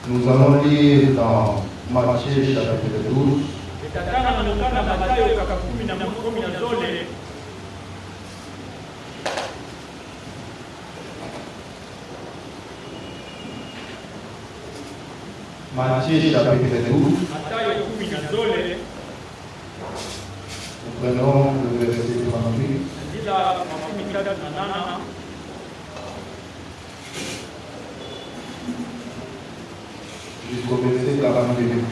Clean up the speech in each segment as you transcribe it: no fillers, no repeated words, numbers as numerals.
Nous allons lire dans Matthieu chapitre 12. Matthieu chapitre 12. Nous prenons le verset 38. Jusqu'au verset 42.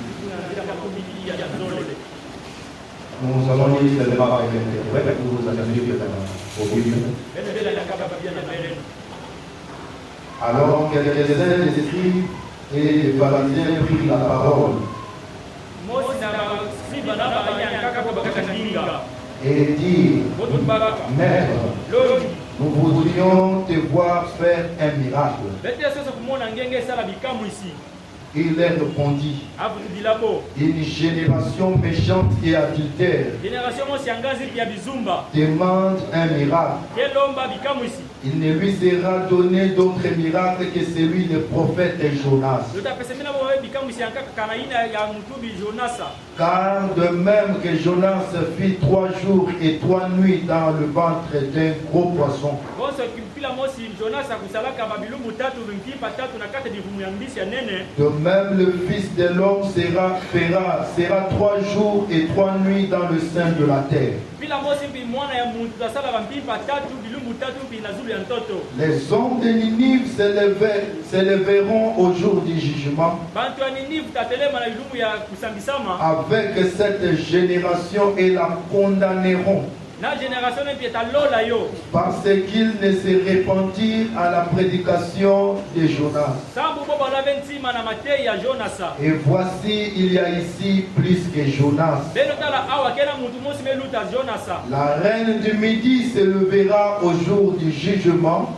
Nous allons lire seulement avec l'interprète, vous allez lire vos Bibles. Alors quelques-uns des scribes et les pharisiens prirent la parole et dirent: Maître, nous voudrions te voir faire un miracle. Il leur répondit: une génération méchante et adultère demande un miracle. Il ne lui sera donné d'autre miracle que celui du prophète Jonas. Car de même que Jonas fit 3 jours et 3 nuits dans le ventre d'un gros poisson, de même le Fils de l'homme sera 3 jours et 3 nuits dans le sein de la terre. Les hommes de Ninive s'élèveront au jour du jugement avec cette génération et la condamneront, parce qu'ils ne se repentirent à la prédication de Jonas. Et voici, il y a ici plus que Jonas. La reine du Midi se levera au jour du jugement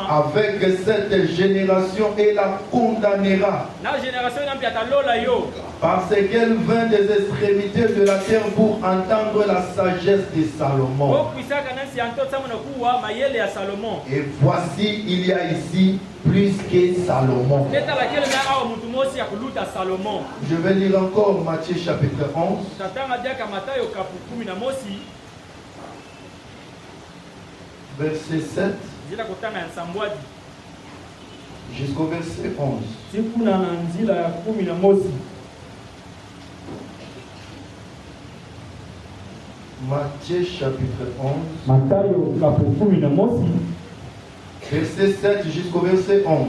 avec cette génération et la condamnera, parce qu'elle vint des extrémités de la terre pour entendre la sagesse de Salomon. Et voici, il y a ici plus que Salomon. Je vais lire encore Matthieu chapitre 11. Verset 7 jusqu'au verset 11. Matthieu chapitre 11. Verset 7 jusqu'au verset 11.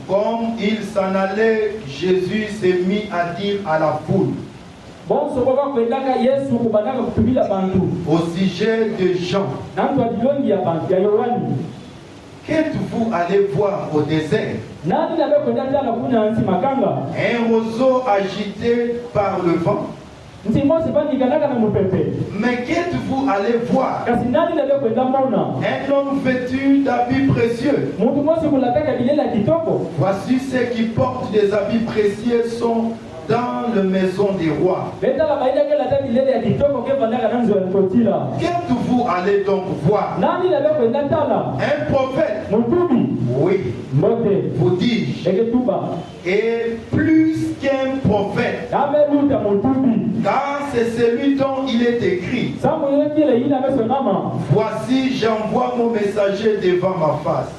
Comme il s'en allait, Jésus s'est mis à dire à la foule au sujet de Jean: qu'êtes-vous allé voir au désert? Un roseau agité par le vent? Mais qu'êtes-vous allé voir? Un homme vêtu d'habits précieux? Voici ceux qui portent des habits précieux sont dans la maison des rois. Qu'êtes-vous allé donc voir? Un prophète? Oui, vous dis-je, et plus qu'un prophète, car c'est celui dont il est écrit: voici, j'envoie mon messager devant ma face,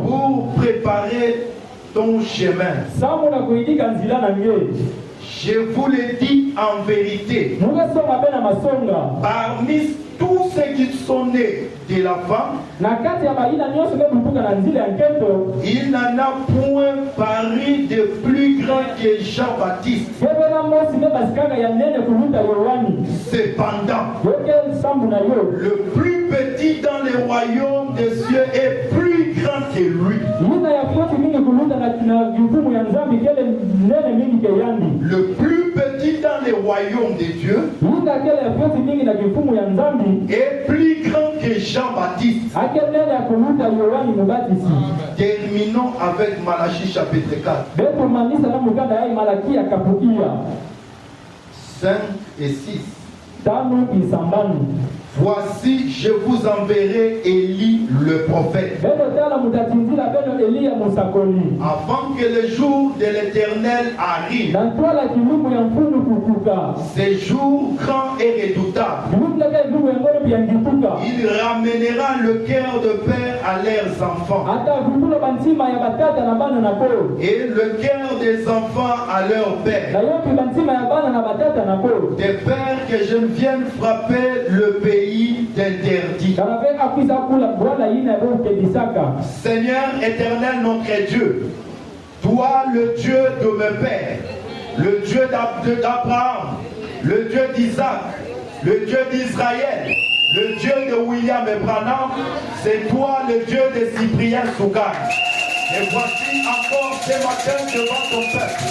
pour préparer ton chemin. Je vous le dis en vérité, parmi tous ceux qui sont nés de la femme, il n'en a point paru de plus grand que Jean-Baptiste. Cependant, le plus petit dans le royaume des cieux est plus grand que lui. Le plus petit dans le royaume des dieux est plus grand que Jean-Baptiste. Terminons avec Malachie chapitre 4. 5 et 6. Voici, je vous enverrai Élie le prophète, avant que le jour de l'Éternel arrive. Ces jours grands et redoutables. Il ramènera le cœur de père à leurs enfants, et le cœur des enfants à leur père, des pères que je vienne frapper le pays d'interdit. Seigneur éternel notre Dieu, toi le Dieu de mes pères, le Dieu d'Abraham, le Dieu d'Isaac, le Dieu d'Israël, le Dieu de William et Branham, c'est toi le Dieu de Cyprien Sougan. Et voici encore ce matin devant ton peuple.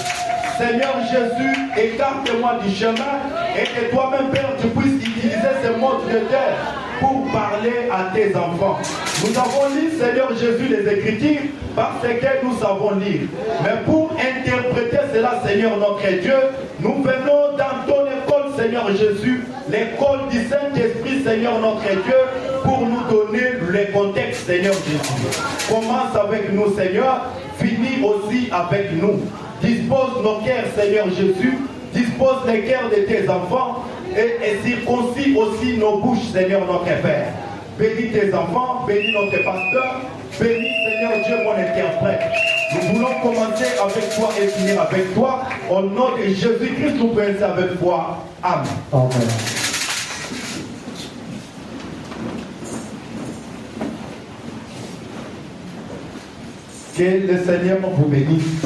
Seigneur Jésus, écarte-moi du chemin et que toi-même, Père, tu puisses utiliser ce mode de terre pour parler à tes enfants. Nous avons lu, Seigneur Jésus, les Écritures parce que nous savons lire. Mais pour interpréter cela, Seigneur notre Dieu, nous venons dans ton école, Seigneur Jésus, l'école du Saint-Esprit, Seigneur notre Dieu, pour nous donner le contexte, Seigneur Jésus. Commence avec nous, Seigneur, finis aussi avec nous. Dispose nos cœurs, Seigneur Jésus, dispose les cœurs de tes enfants et circoncis aussi nos bouches, Seigneur notre Père. Bénis tes enfants, bénis notre pasteur, bénis, Seigneur Dieu, mon interprète. Nous voulons commencer avec toi et finir avec toi. Au nom de Jésus-Christ, nous prions avec foi. Amen. Amen. Que le Seigneur vous bénisse.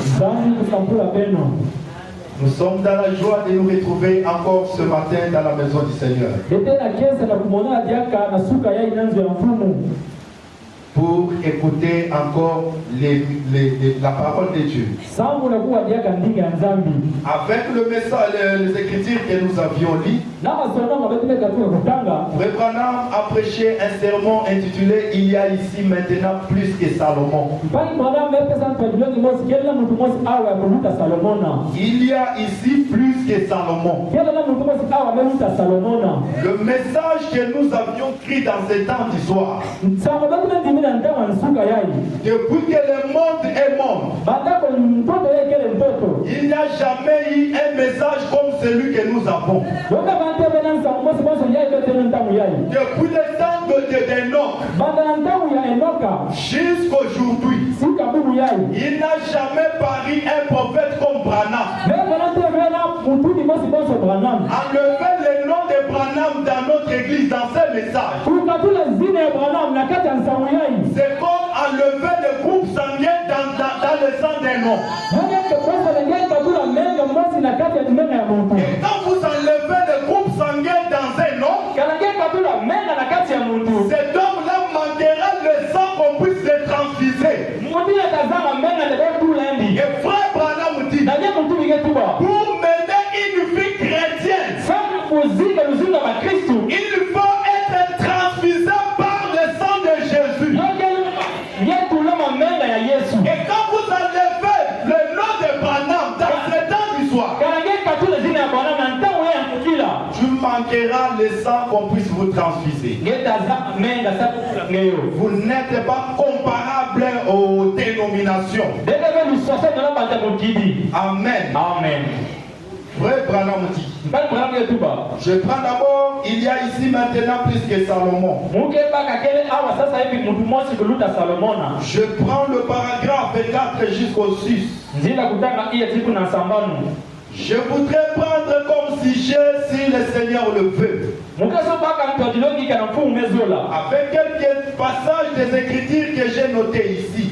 Nous sommes dans la joie de nous retrouver encore ce matin dans la maison du Seigneur. Pour écouter encore la parole de Dieu. Avec le message, les Écritures que nous avions lues, Frère Branham a prêché un sermon intitulé « Il y a ici maintenant plus que Salomon ». Il y a ici plus que Salomon. Le message que nous avions écrit dans ce temps du soir, depuis que le monde est monde, il n'y a jamais eu un message comme celui que nous avons. Depuis le temps d'Enoch jusqu'aujourd'hui, il n'a jamais paru un prophète comme Branham. Enlevez le nom de Branham dans notre église, dans ce message. C'est comme enlever le groupe sanguin dans le sang d'un homme. Et quand vous enlevez le groupe sanguin dans un homme, cet homme-là manquera le sang qu'on puisse le transfuser. Et frère Branham dit, pour mener une vie chrétienne, il faut être transfusé par le sang de Jésus. Et quand vous enlevez le nom de Branham dans ce temps du soir, tu manqueras le sang qu'on puisse vous transfuser. Vous n'êtes pas comparable aux dénominations. Amen. Amen. Frère Branham dit, je prends d'abord, il y a ici maintenant plus que Salomon. Je prends le paragraphe 4 jusqu'au 6. Je voudrais prendre comme sujet, si le Seigneur le veut, avec quelques passages des Écritures que j'ai notés ici.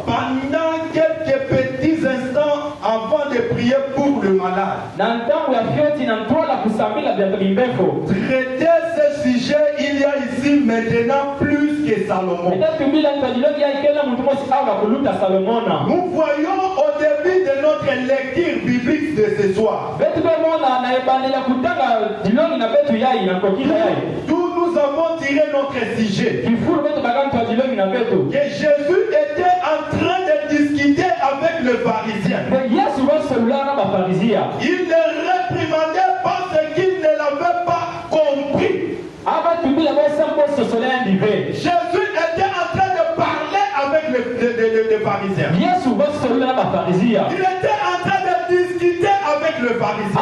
Pendant quelques petits instants avant de prier pour le malade, traiter ce sujet, il y a ici maintenant plus que Salomon. Nous voyons au début de notre lecture biblique de ce soir, d'où nous avons tiré notre sujet, que Jésus était en train de discuter avec le pharisien. Il des pharisiens. Il était en train de discuter avec le pharisien.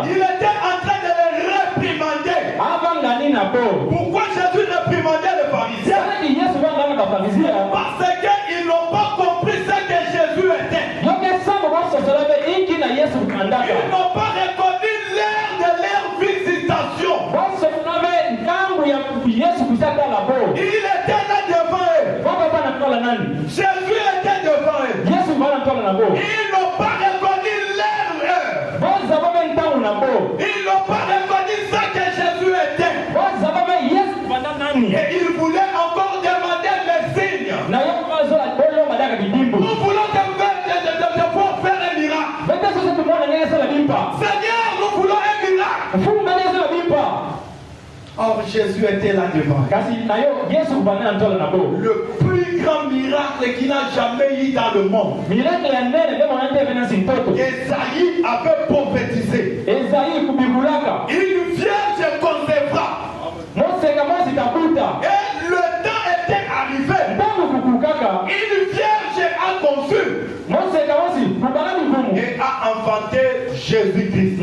Il était en train de le réprimander. Pourquoi Jésus réprimandait le pharisien? Parce qu'ils n'ont pas compris ce que Jésus était. Ils n'ont pas reconnu l'heure de leur visitation. Il était là devant eux. Jésus était devant eux. Ils n'ont pas reconnu l'heure. Ils n'ont pas reconnu ce que Jésus était. Et ils voulaient encore demander le signe. Nous voulons te faire un miracle. Seigneur, nous voulons un miracle. Or Jésus était là devant. Le plus grand miracle qu'il n'a jamais eu dans le monde. Esaïe avait prophétisé. Une vierge concevra. Et le temps était arrivé. Une vierge a conçu et a enfanté Jésus-Christ.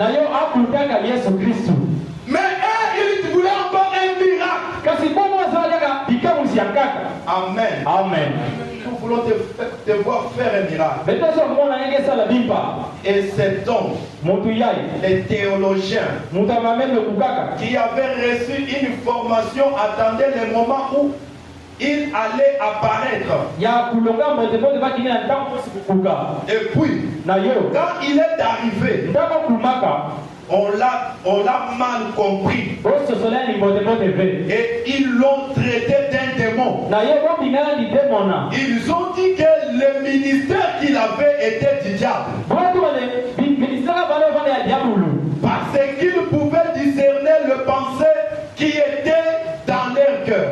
Mais eux, ils voulaient encore un miracle. Amen. Amen. Nous voulons te voir faire un miracle. Et cet homme, les théologiens, qui avaient reçu une formation, attendaient le moment où il allait apparaître. Et puis, quand il est arrivé, on l'a mal compris. Et ils l'ont traité d'un démon. Ils ont dit que le ministère qu'il avait était du diable. Parce qu'ils pouvaient discerner le pensée qui était dans leur cœur.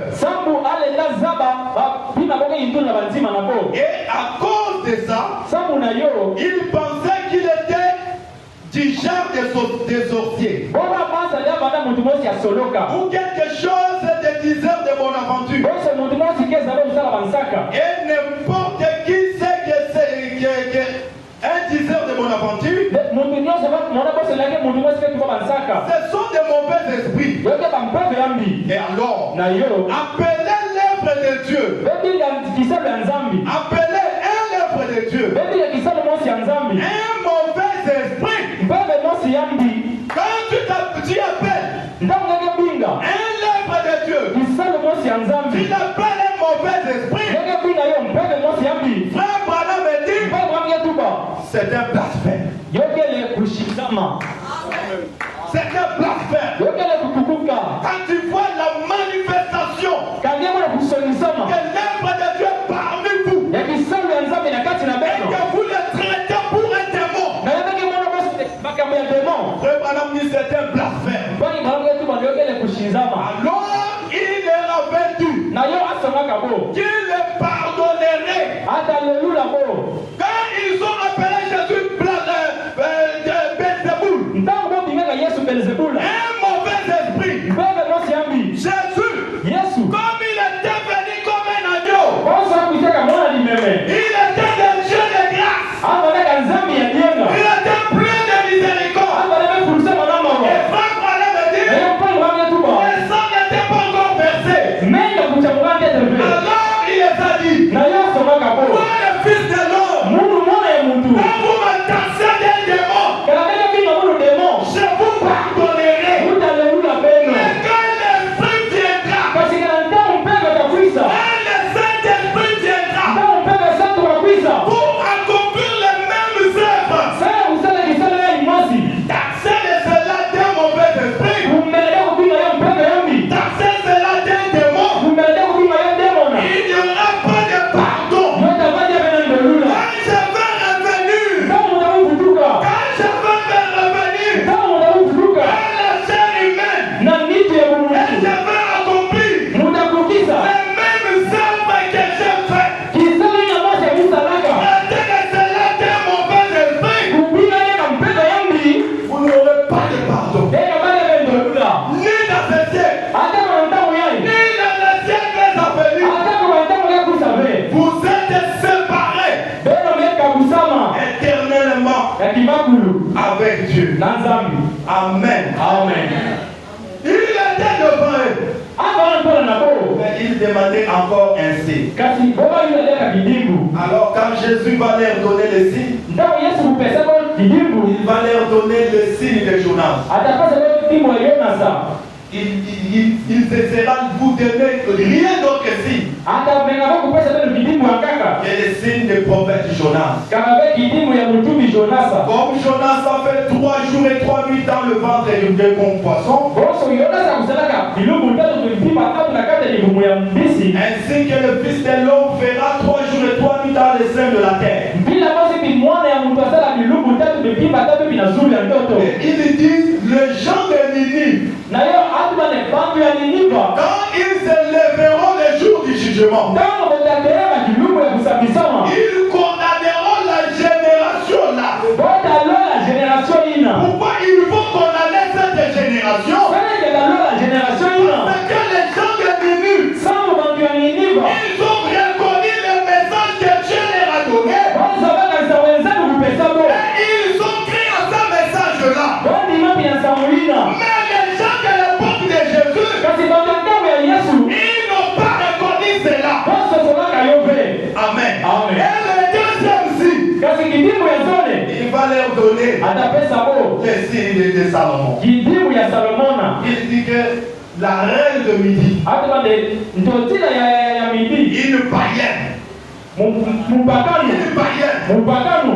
Et à cause de ça, ils pensaient qu'il était du genre des sorciers. Ou quelque chose de diseur de Bonaventure. Et n'importe qui sait que c'est un diseur de Bonaventure. Ce sont de mauvais esprits. Et alors, appelez l'œuvre de Dieu. Appelez un œuvre de Dieu. Un mauvais esprit. Quand tu appelles un œuvre de Dieu, tu l'appelles un mauvais esprit. Frère Branham me dit, c'est un blasphème. C'est un blasphème. Quand tu vois la manifestation que l'œuvre de Dieu est parmi vous, et que vous le traitez pour un démon, Frère Branham dit c'est un blasphème. Alors il leur avait dit qu'il le pardonnerait. Quand ils ont appelé Jésus Belzéboul, un mauvais esprit, Jésus, comme il était venu comme un agneau, il était le Dieu de grâce, il était plein de miséricorde. Et Frère Branham me dit, le sang n'était pas encore versé. Alors il les a dit, toi le fils de l'homme, demander encore un signe. Alors quand Jésus va leur donner le signe, il va leur donner le signe de Jonas. Il cessera de vous donner rien d'autre que signe. Et le signe du prophète Jonas. Comme Jonas a fait 3 jours et 3 nuits dans le ventre du démon poisson, ainsi que le Fils de l'homme fera 3 jours et 3 nuits dans les seins de la terre. Et il dit, le gens de Ninive, quand ils se lèveront le jour du jugement, ils condamneront la génération là. Pourquoi il faut condamner cette génération? Parce que les gens de Ninive, ils ont reconnu le message que Dieu leur a donné. Et ils ont cru à ce message-là. Mais les gens de l'époque de Jésus, ils n'ont pas reconnu cela. Amen. Et le deuxième signe, il va leur donner le signe de Salomon. Il dit que la reine de Midi, une païenne,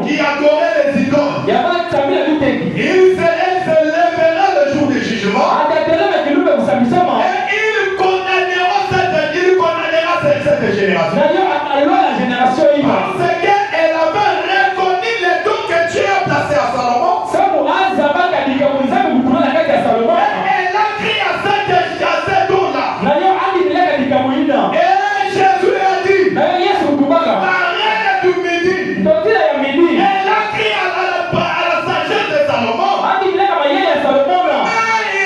qui adorait les idoles, elle se lèvera le jour du jugement et il condamnera cette génération. Parce qu'elle avait reconnu les dons que Dieu a placés à Salomon. Elle a crié à ces dons-là. Et Jésus a dit, la reine du Midi, elle a crié à la sagesse de Salomon. Mais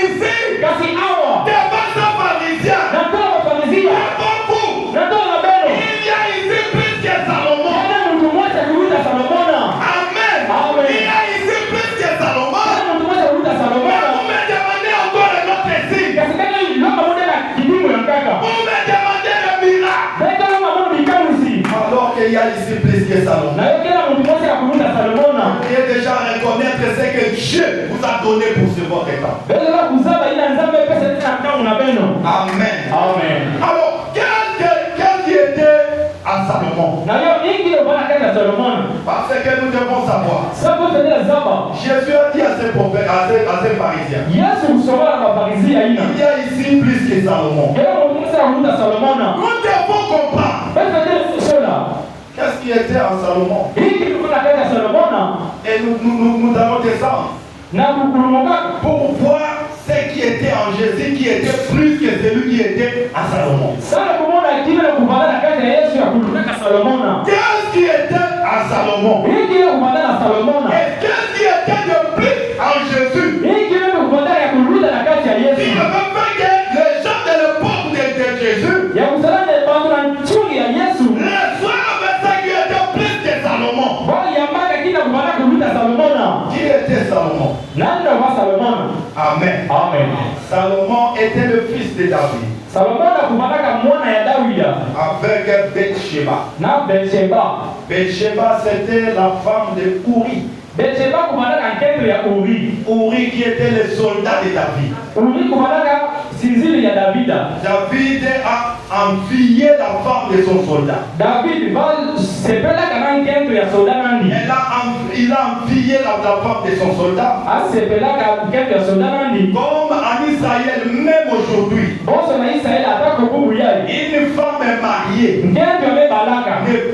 ici, devant ce pharisien, devant vous, il y a ici plus que Salomon. Amen. Il y a ici plus que Salomon. Mais vous me demandez encore un autre signe. Vous me demandez le miracle. Alors qu'il y a ici plus que Salomon. Vous pouvez déjà reconnaître ce que Dieu vous a donné pour ce votre temps. Amen. Alors, qu'est-ce qui était à Salomon? Parce que nous devons savoir. Jésus a dit à ces prophètes, à ces pharisiens, il y a ici plus que Salomon. Nous devons comprendre. Qu'est-ce qui était en Salomon? Et nous allons descendre pour voir ce qui était en Jésus, qui était plus que celui qui était à Salomon. Qu'est-ce qui était à Salomon? Et qu'est-ce qui était de plus en Jésus? Il ne veut pas que les gens de l'époque de Jésus reçoivent ce qui était plus que Salomon. Qui était Salomon? Amen. Salomon était le fils de David. Avec Bathsheba. Bathsheba, c'était la femme de Uri. Uri qui était le soldat de David. David a envié la femme de son soldat. Il a envié la femme de son soldat. Comme en Israël, même aujourd'hui, une femme mariée ne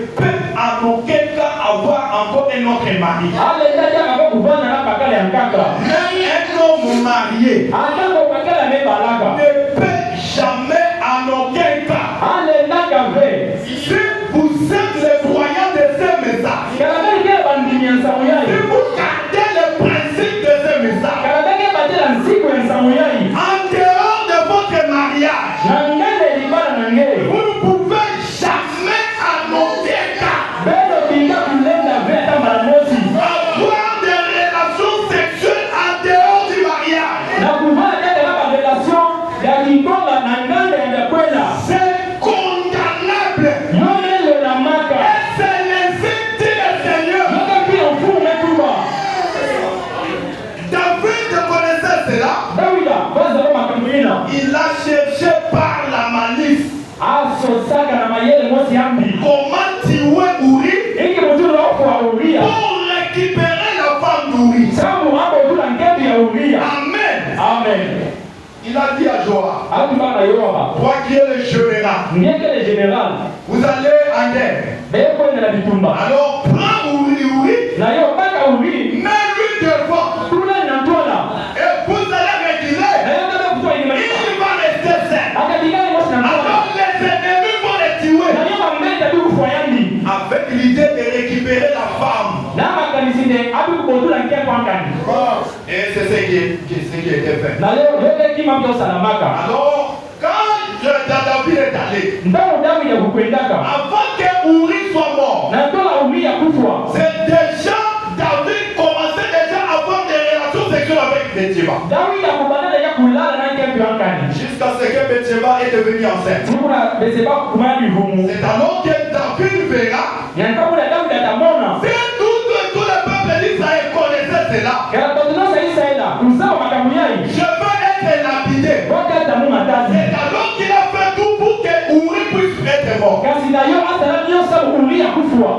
peut en aucun cas avoir encore un autre mari. Même un homme marié ne peut jamais en aucun cas. Si vous êtes les croyants de ce message, si vous gardez le principe de ce message, en dehors de votre mariage, vous ne pouvez jamais en aucun cas avoir des relations sexuelles en dehors du mariage. Comment tuer Uri pour récupérer la femme d'Uri. Amen. Amen. Il a dit à Joab, toi qui es le général, vous allez en guerre. Alors prends Uri, mets-lui devant. Et vous allez retirer. Il va rester seul. Alors les ennemis vont les tuer. Avec l'idée de récupérer la femme. Et c'est ce qui était fait. Alors, quand David est allé, avant que Uri soit mort, c'est déjà David commençait déjà à avoir des relations sexuelles avec Bathsheba. Jusqu'à ce que Bathsheba est devenue enceinte. C'est alors que David verra. C'est tout le peuple d'Israël connaissait cela. Je veux être lapidé. C'est alors qu'il a fait tout pour que Uri puisse être mort.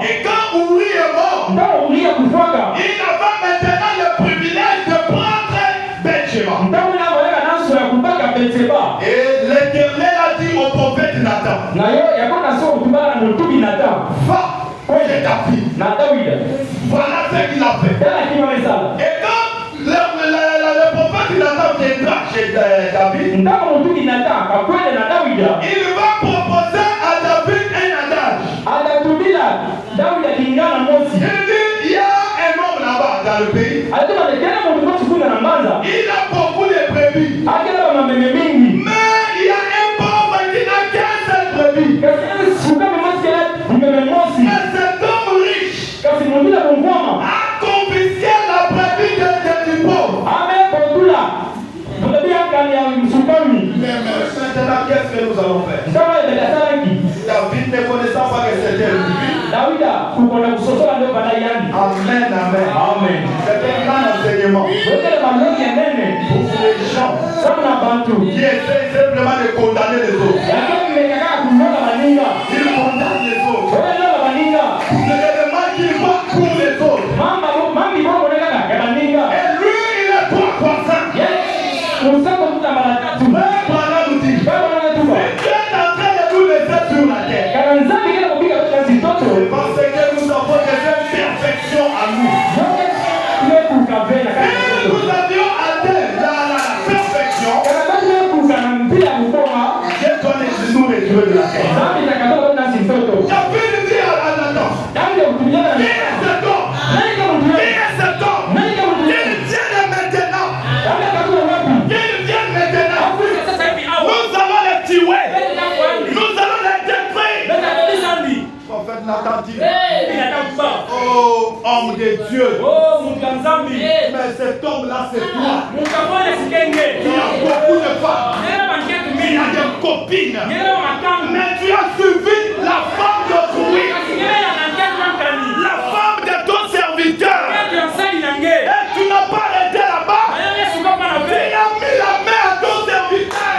Et quand Uri est mort, il avait maintenant le privilège de prendre Bathsheba. Et l'Éternel a dit au prophète Nathan, va chez ta fille. Voilà ce qu'il a fait. Et quand le prophète Nathan viendra chez David, il va proposer à David un adage. Il dit, il y a un homme là-bas dans le pays. Il a beaucoup de brebis. Mais il y a un pauvre qui n'a qu'un seul brebis. Et cet homme riche a confisqué la brebis du pauvre. Maintenant, qu'est-ce que nous allons faire? David ne connaissant pas que c'était lui. Amen, amen. C'est un grand enseignement pour les gens qui essaient simplement de condamner les autres. Ils condamnent les autres. C'est le mal qu'ils voient pour les autres. Et lui, il est trop croissant. Parce que nous avons des imperfections à nous. Et nous avions atteint la perfection. Je dois les genoux les dieux de la terre. David dit à Nathan, qui est cet homme? Qu'il vienne maintenant. Qu'il vienne maintenant. Nous allons les tuer. Nous allons les détruire. Prophète Nathan dit, oh homme de Dieu, mais cet homme-là c'est toi. Il a beaucoup de femmes, il a des copines, mais tu as suivi la femme d'autrui, la femme de ton serviteur, et tu n'as pas arrêté là-bas. Tu as mis la main à ton serviteur,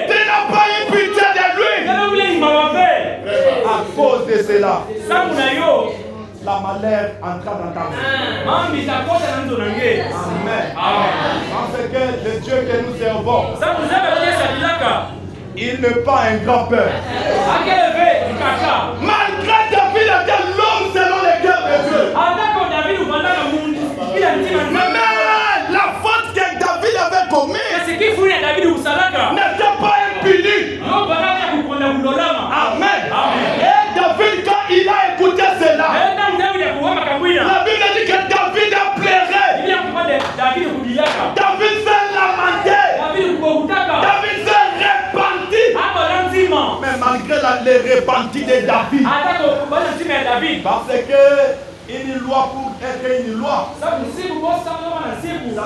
tu n'as pas eu pitié de lui. À cause de cela, la malheur entra dans ta vie. Amen. Parce que le Dieu que nous servons, il n'est pas un grand peur. Malgré David était l'homme selon les cœurs de Dieu. Mais la faute que David avait commise n'était pas impunie. Amen. Et David, quand il a écouté cela, la Bible dit que David a pleuré. David s'est lamenté. David s'est repenti. Mais malgré les repentis de David, parce que une loi pour être une loi, ça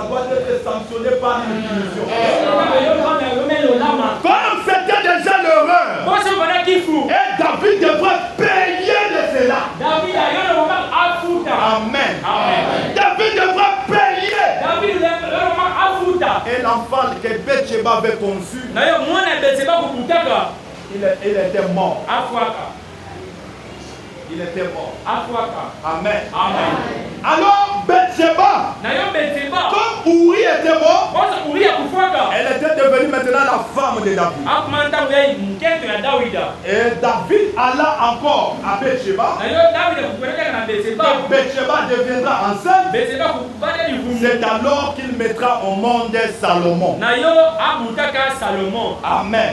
doit être sanctionné par une punition. Comme c'était déjà l'erreur, et David devrait payer de cela. Amen. David devrait payer. Et l'enfant que Bathsheba Bathsheba avait conçu, il était mort. Il était mort. Amen. Alors Bathsheba, comme Uri était mort, elle était devenue maintenant la femme de David. Et David alla encore à Bathsheba. Bathsheba deviendra enceinte. C'est alors qu'il mettra au monde Salomon. Amen.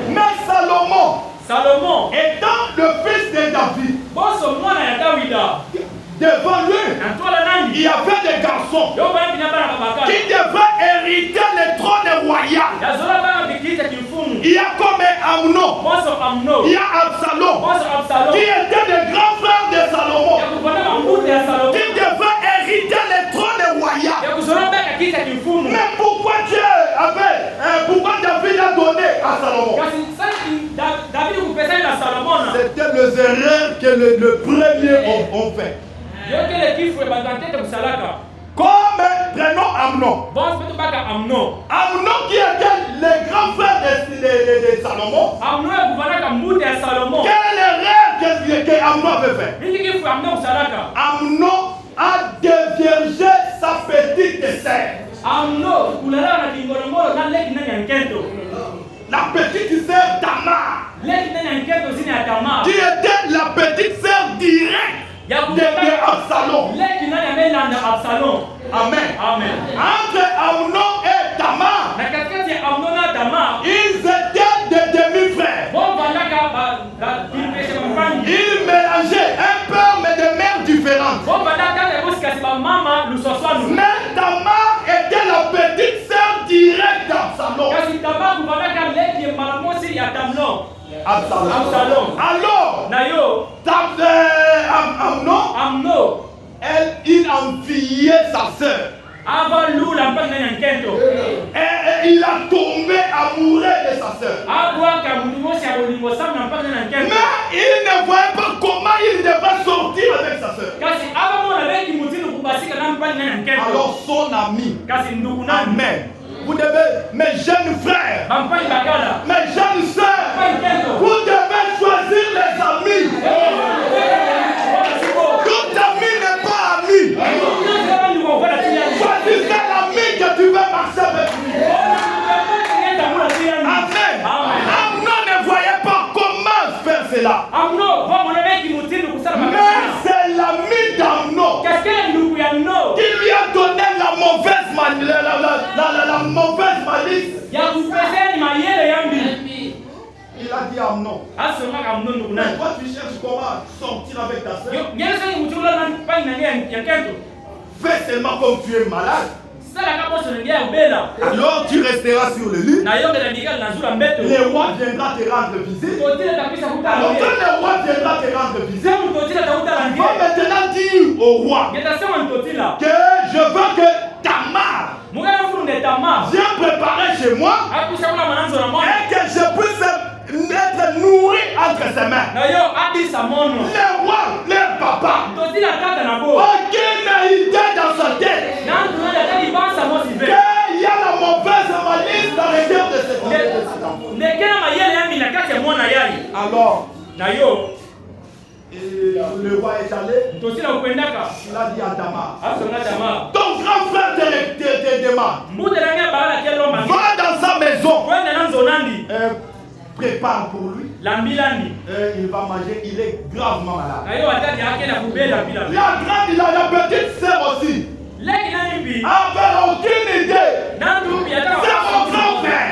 Mais Salomon étant le fils de David, devant lui, il y avait des garçons qui devaient hériter le trône royal. Il y a comme Amnon, il y a Absalom, qui était le grand frère de Salomon, qui devait hériter le trône royal. Mais pourquoi pourquoi David a donné à Salomon? C'était les erreurs que le premier ont fait. Comme prenons Amnon. Amnon qui était le grand frère de Salomon. Quelle est l'erreur que Amnon avait fait? Amnon a déviergé sa petite sœur. La petite sœur Tamar, qui était la petite sœur directe de Absalom. Amen. Entre Amnon et Tamar, ils étaient des demi-frères. Ils mélangeaient un peu, mais de mères différentes. Mais Tamar était la petite sœur directe d'Absalom. Absalom. Alors, Amnon, il enviait sa sœur. Et il a tombé amoureux de sa sœur. Mais il ne voyait pas comment il devait sortir avec sa sœur. Alors son ami, amen. Vous devez, mes jeunes frères, mes jeunes sœurs, vous devez choisir les amis. Tout ami n'est pas ami. Choisissez l'ami que tu veux marcher avec lui. Amen. Amnon ne voyait pas comment faire cela. Mais c'est l'ami d'Amnon qui lui a donné la mauvaise malice. Il a dit à Amnon, mais toi tu cherches comment sortir avec ta soeur. Fais seulement comme tu es malade. Alors tu resteras sur le lit. Le roi viendra te rendre visite. Alors quand le roi viendra te rendre visite, va maintenant dire au roi que je veux que Tamar vienne préparer chez moi et que je puisse être nourri entre ses mains. Le roi, le papa, aucune idée dans sa tête qu'il y a la mauvaise malice dans les cœurs de cet enfant. Alors, le roi est allé, il a dit à Tamar, ton grand frère te demande, va dans sa maison, prépare pour lui, il va manger, il est gravement malade. La grande, il a la petite sœur aussi, avait aucune idée. C'est mon grand frère,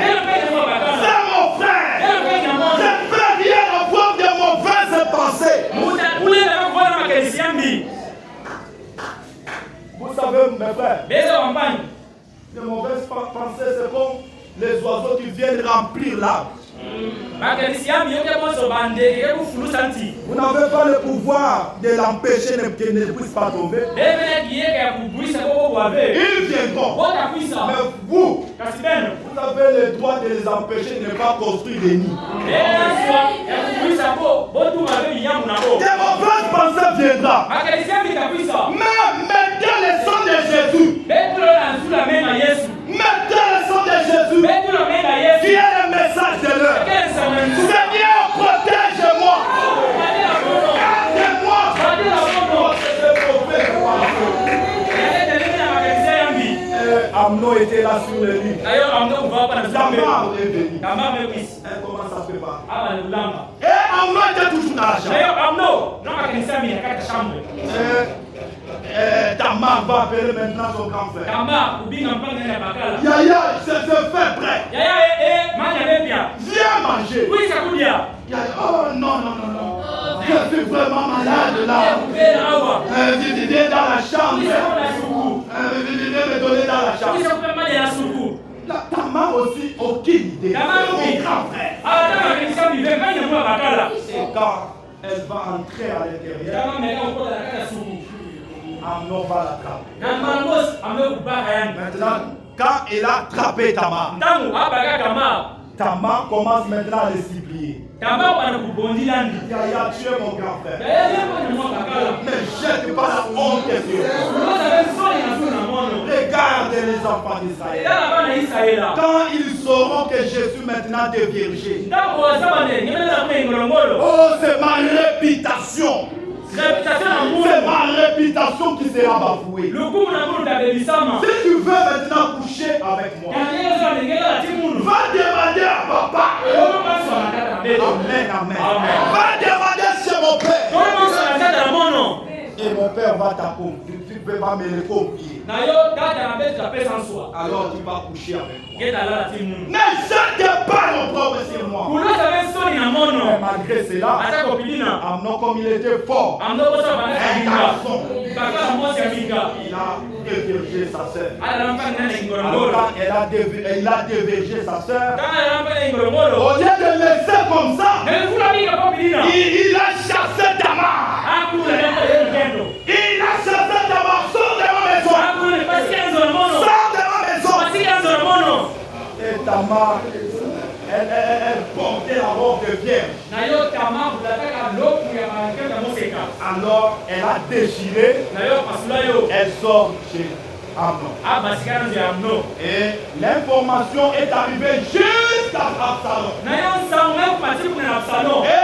c'est mon frère, je ne peux rien avoir de mauvaises pensées. Vous savez, mes frères, les mauvaises pensées, c'est comme les oiseaux qui viennent remplir l'arbre. Vous n'avez pas le pouvoir de l'empêcher qu'il ne puisse pas tomber. Ils viendront. Mais vous avez le droit de les empêcher de ne pas construire des nids. Des mauvaises pensées viendront. Mais mettez le sang de Jésus. Mettez le sang de Jésus là sur le lit. Tamar est venu. Elle commence à préparer. Et Amnon était toujours dans la chambre. Tamar va appeler maintenant son grand frère. Yaya, c'est fait prêt. Viens manger. Oh non. Je suis vraiment malade là. Viens dans la chambre. Viens me donner dans la chambre. Tamar aussi, aucune idée. Mon grand frère. Et quand elle va entrer à l'intérieur, Amnon va l'attraper. Maintenant, quand il a attrapé Tamar, Tamar commence maintenant à le supplier. Yaya, tu es mon grand frère. Ne jette pas la honte sur toi. Regarde les enfants d'Israël. Quand ils sauront que Jésus maintenant est vierge. Oh, c'est ma réputation. C'est ma réputation qui sera bafouée. Si tu veux maintenant coucher avec moi, va demander à papa. Amen. Va demander chez mon père. Et mon père va t'accomplir. Tu ne peux pas me le confier. Alors tu vas coucher avec moi. Ne jette pas mon propre sur moi. Mais malgré cela, Amnon, comme il était fort, un garçon, il a dévergé sa sœur. Alors quand elle a dévergé sa sœur, au lieu de laisser comme ça, il a chassé Tamar. Il a chassé Tamar. Sors de ma maison. Sors de ma maison. Et Tamar, elle portait la robe de vierge. Alors elle a déchiré. Elle sort chez Amnon. Et l'information est arrivée jusqu'à Absalom. Et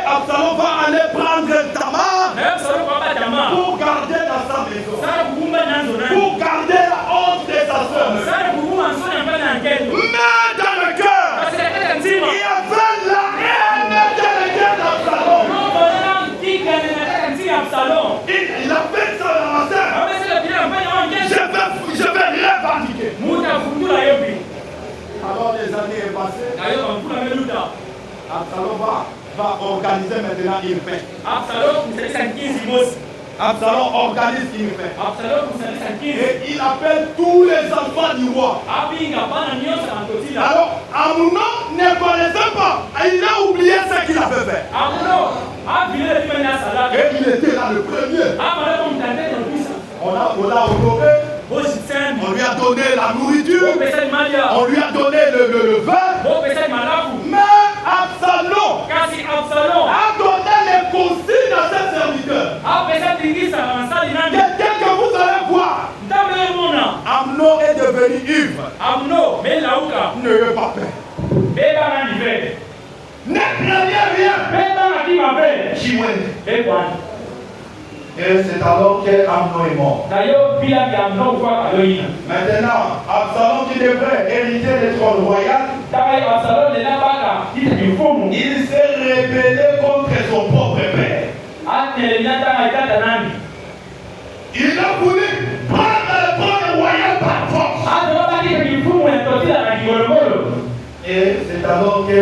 Absalom va aller prendre Tamar pour garder dans sa maison. Pour garder la honte de sa soeur. Mais dans le cœur, il y avait la haine dans le cœur d'Absalom. Il a fait ça dans la sœur. Je vais revendiquer. Alors les années est passées. Absalom va organiser maintenant une fête. Absalom organise une fête. Et il appelle tous les enfants du roi. Alors Amnon ne connaissait pas. Il a oublié ce qu'il avait fait. Et il était là le premier. On l'a honoré. On lui a donné la nourriture. On lui a donné le vin. Mais Absalom a donné les consignes à ses serviteurs. Quelqu'un que vous allez voir. Amnon est devenu ivre. Ne veux pas peur. Ne craignez rien. Et c'est alors qu'Amnon est mort. Maintenant, Absalom qui devrait hériter du trône royal, il s'est rebellé contre son propre père. Il a voulu prendre le trône royal par force. Et c'est alors que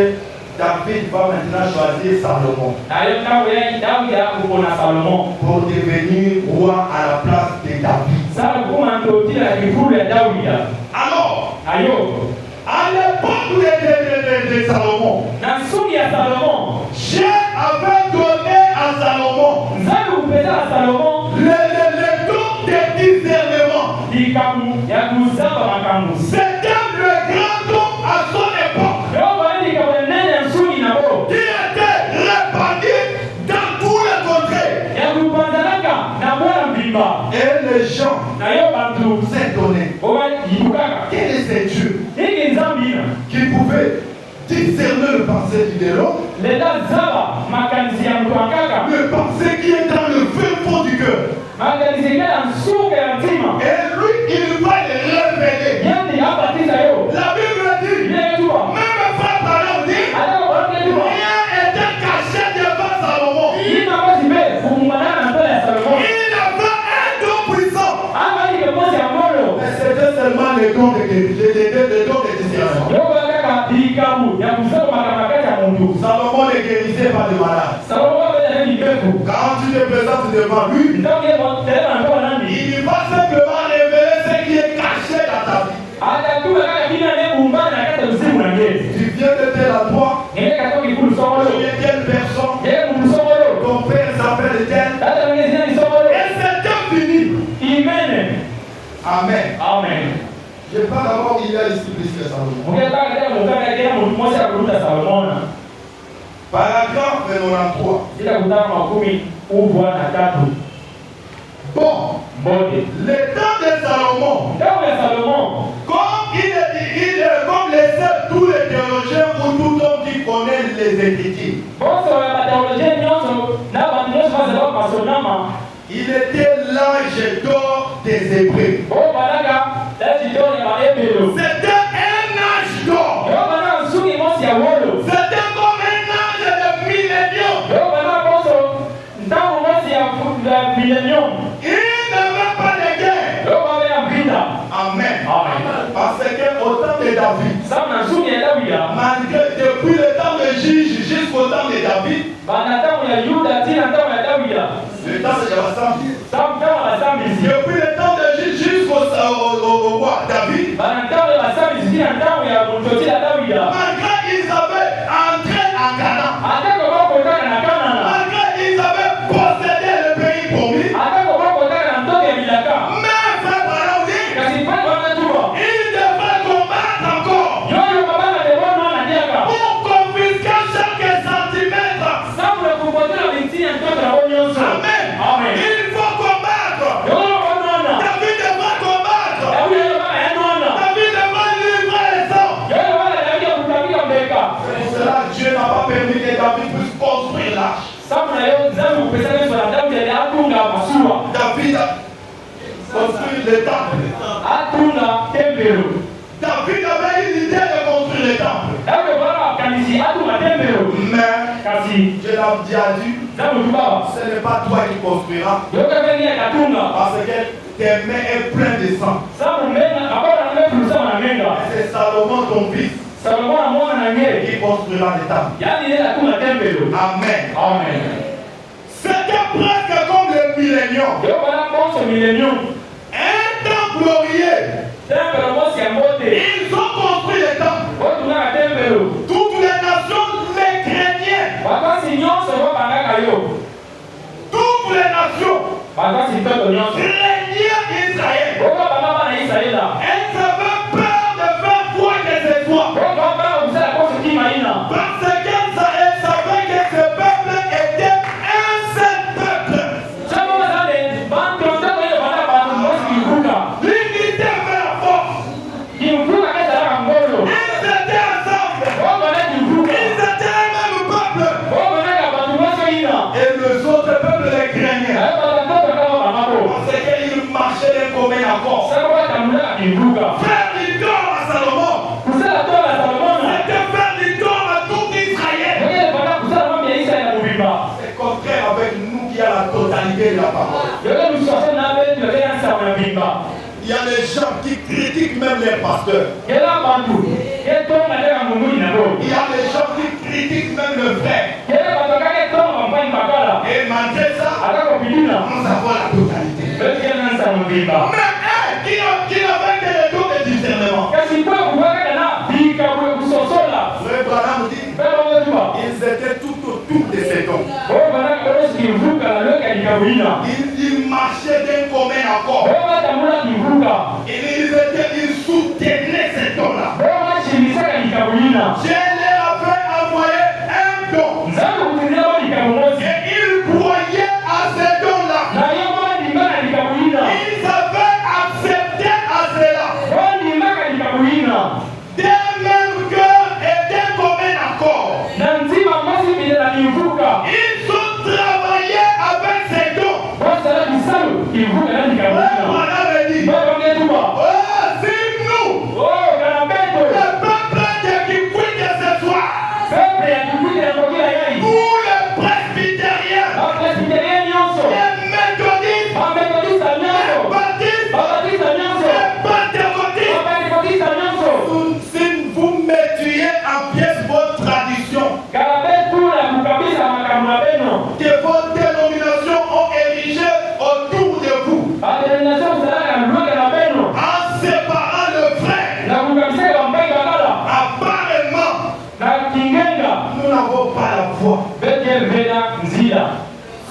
David va maintenant choisir Salomon pour devenir roi à la place de David. Alors, à l'époque de Salomon, Dieu avait donné à Salomon le don de discernement. C'était le grand don à son époque. Qui était répandu dans tous les contrées. Et les gens s'étonnaient. Quel est ce Dieu qui pouvait discerner le pensée du démon, le pensée qui est dans le fin fond du cœur. Et lui, il va le révéler. paralysé par le malade. Quand tu te présentes devant lui, il va simplement révéler ce qui est caché dans ta vie. Tu viens de tel endroit, tu es telle personne, ton père s'appelle tel, et c'est fini. Amen. Amen. Je ne sais pas d'abord il y a ici plus que Salomon. Paragraphe 93. Bon, le temps de Salomon, comme comme les seuls, tous les théologiens ou tout homme qui connaît les Écritures, il était l'âge d'or des Hébreux. C'était un âge d'or. C'était comme un âge de millénium. Il n'avait pas de guerre. Amen. Parce que au temps de David, malgré depuis le temps de Juge jusqu'au temps de David, le temps de depuis le temps de Juge jusqu'au roi David, malgré ils avaient entré en Canaan, malgré ils avaient possédé le pays promis, mais frère Branham dit, ils devraient combattre encore pour confisquer chaque centimètre. Amen. Il faut combattre. David devra combattre. David devra livrer les sangs. Pour cela, Dieu n'a pas permis que David puisse construire l'arche. David a construit le temple. David avait une idée de construire le temple. Mais Dieu l'a déjà dit, ce n'est pas toi qui construiras. Parce que tes mains sont pleines de sang. C'est Salomon ton fils qui construira le temple. Amen. C'était presque comme le millénium. Un temps glorieux. Ils ont construit le temple. Toutes les nations les craignaient. Toutes les nations craignaient Israël. Elles avaient peur de faire quoi que ce soit. Parce qu'elles savaient que ce peuple était un seul peuple. L'unité fait la force. Ils étaient ensemble. Ils étaient un même peuple. Et les autres peuples les craignaient. Parce qu'ils marchaient d'un commun accord. Faire du tort à Salomon. C'était faire du tort à tout Israël. C'est contraire avec nous qui a la totalité de la parole. Il y a des gens qui critiquent même les pasteurs. Il y a des gens qui critiquent même le frère. Et malgré ça, nous avons la totalité. Mais qui avait que le don de discernement? Frère Branham dit, ils étaient tout autour de ces dons. Ils marchaient d'un commun accord. Ils soutenaient ces dons-là. Dieu leur avait envoyé un don. Et ils croyaient à ces dons-là. Ils avaient accepté à cela. D'un même cœur et d'un commun accord. Ils ont travaillé avec ces dons. Voilà, dit.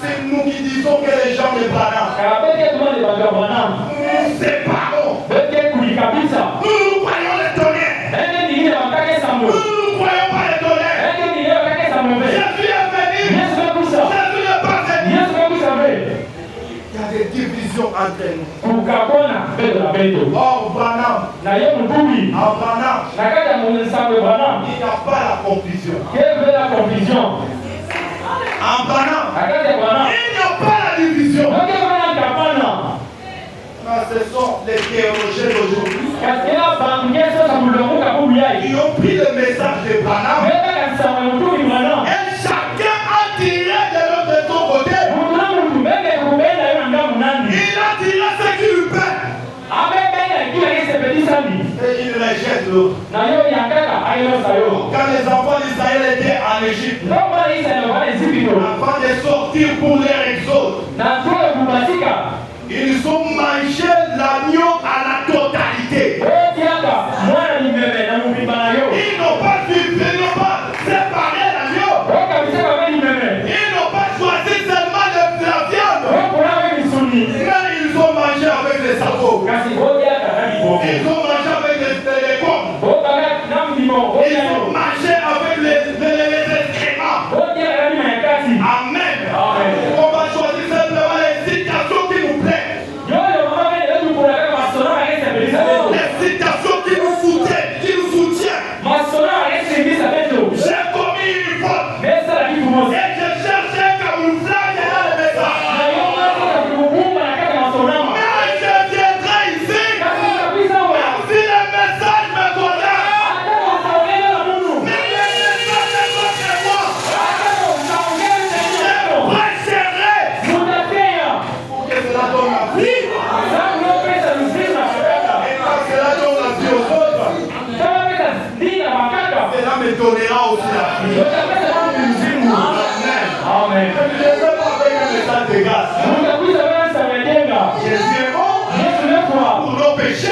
C'est nous qui disons que les gens ne Branham. C'est parents. Nous croyons les tonnerres. Nous ne croyons pas les tonnerres. Jésus est venu. Jésus n'est pas venu. Il y a des divisions entre nous. Or, Branham. En Branham. Il n'y a pas la confusion. En Branham. Il n'y a pas la division. Ce sont les théologiens d'aujourd'hui qui ont pris le message de Branham et chacun a tiré de l'autre de son côté. Il a tiré ce qui lui plaît et il rejette l'autre. Quand les enfants d'Israël étaient en Égypte, avant de sortir pour leur exode, ils ont mangé l'agneau à la totalité. Ils n'ont pas séparé l'agneau. Ils n'ont pas choisi seulement la viande. Mais ils ont mangé avec les sabots. Ils ont mangé avec les pommes. Ils ont mangé avec les excréments. Amen. On va choisir simplement les citations qui nous plaisent. Les citations qui nous soutiennent. J'ai commis une faute. Et je cherche un camouflage dans le message. Mais je viendrai ici. Même si le message me condamne. Mais le message est contre moi. Je prêcherai pour que cela donne la vie. Et quand cela donne la vie aux autres, cela me donnera aussi la vie. Amen. Je ne veux pas avec un message de grâce. Jésus est mort pour nos péchés.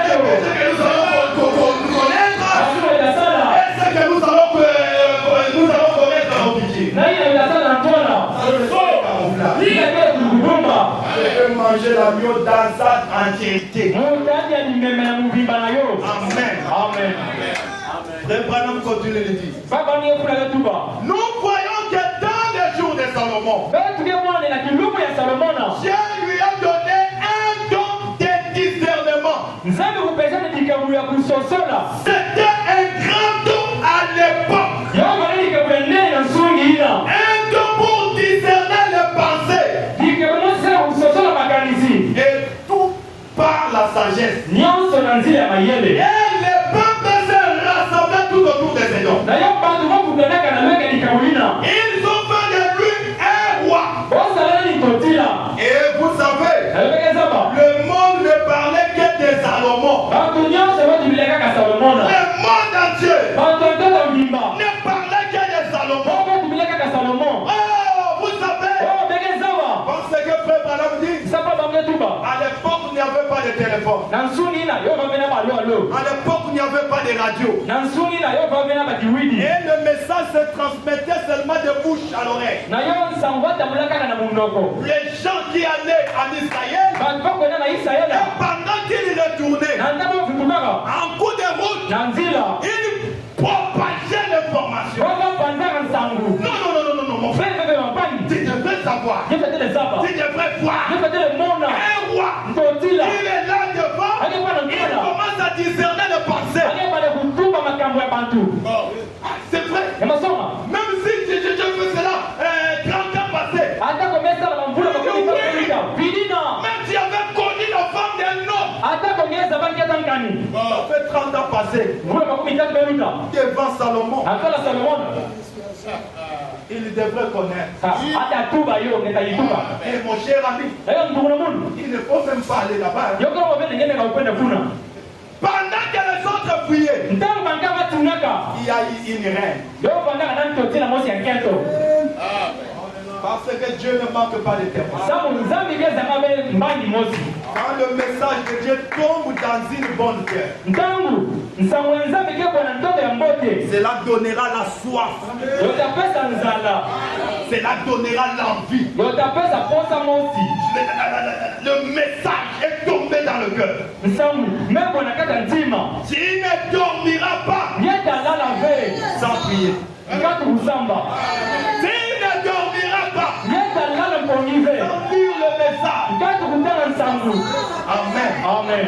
Les péchés que nous allons connaître. Et ce que nous allons connaître dans nos pitiés. Je peux manger l'agneau dans sa entièreté. Amen. Frère Branham continue de dire. Nous croyons que dans les jours de Salomon, Dieu lui a donné un don de discernement. C'était un grand don à l'époque. Un don pour discerner les pensées. Et tout par la sagesse. Et les peuples se rassemblaient tout autour de ces dons. Ils ont fait de lui un roi. Et vous savez, le monde ne parlait que de Salomon. Le monde entier ne parlait que de Salomon. Oh, vous savez, parce que Frère Branham dit, à l'époque, il n'y avait pas de téléphone. À l'époque, il n'y avait pas de radio. Et le message se transmettait seulement de bouche à l'oreille. Les gens qui allaient en Israël, et pendant qu'ils retournaient, en coup de route, ils propageaient l'information. Non, mon frère, tu devrais savoir, tu devrais voir. Un roi, il est là devant, il commence à discerner les pensées. C'est vrai. Même si je fais cela 30 ans passés. Même si j'avais connu la femme d'un homme. Ça fait 30 ans passés. Devant Salomon. Il devrait connaître. Et mon cher ami, il ne faut même pas aller là-bas. Pendant que les autres priaient, il y a eu une reine. Parce que Dieu ne manque pas de témoins. Quand le message de Dieu tombe dans une bonne terre, cela donnera la soif. Cela donnera l'envie. Le message est tombé dans le cœur. Tu ne dormiras pas sans prier. Tu ne dormiras pas sans lire le message. Amen. Amen.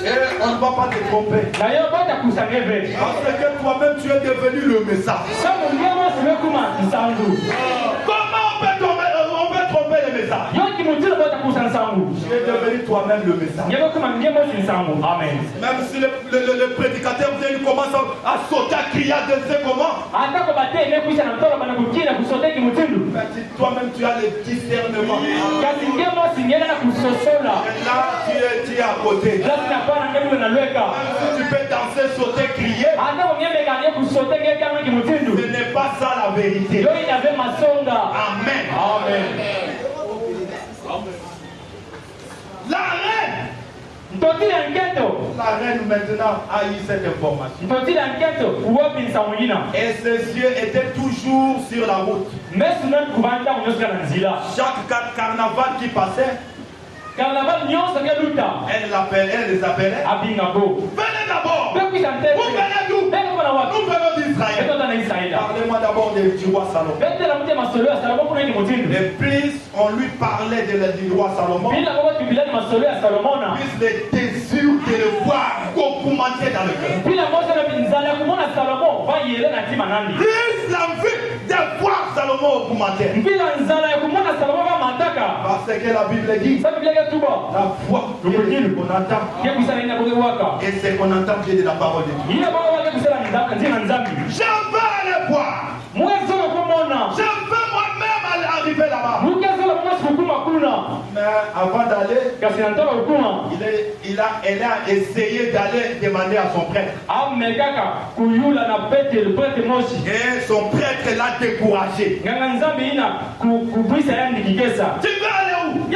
Et on ne va pas te tromper. Parce que toi-même tu es devenu le message. Comment on peut tromper le message? Tu es devenu toi-même le message. Amen. Même si le prédicateur vient, il commence à sauter, à crier, à danser comment? Toi-même tu as le discernement. Et là tu es à côté. Tu peux danser, sauter, crier. Ce n'est pas ça la vérité. Amen. Amen. La reine maintenant a eu cette information. Et ses yeux étaient toujours sur la route. Chaque carnaval qui passait, elle les appelait. Venez d'abord. Vous venez d'où? Nous venons d'Israël. Parlez-moi d'abord du roi Salomon. Et plus on lui parlait du roi Salomon, plus les désirs de le voir augmentaient dans le cœur. Plus l'envie de voir Salomon augmentait. Parce que la Bible dit, la foi qu'on entend, et c'est qu'on entend vient de la parole de Dieu. Je veux aller voir. Je veux moi-même arriver là-bas. Mais avant d'aller, elle a essayé d'aller demander à son prêtre. Et son prêtre l'a découragé. Tu veux aller où? En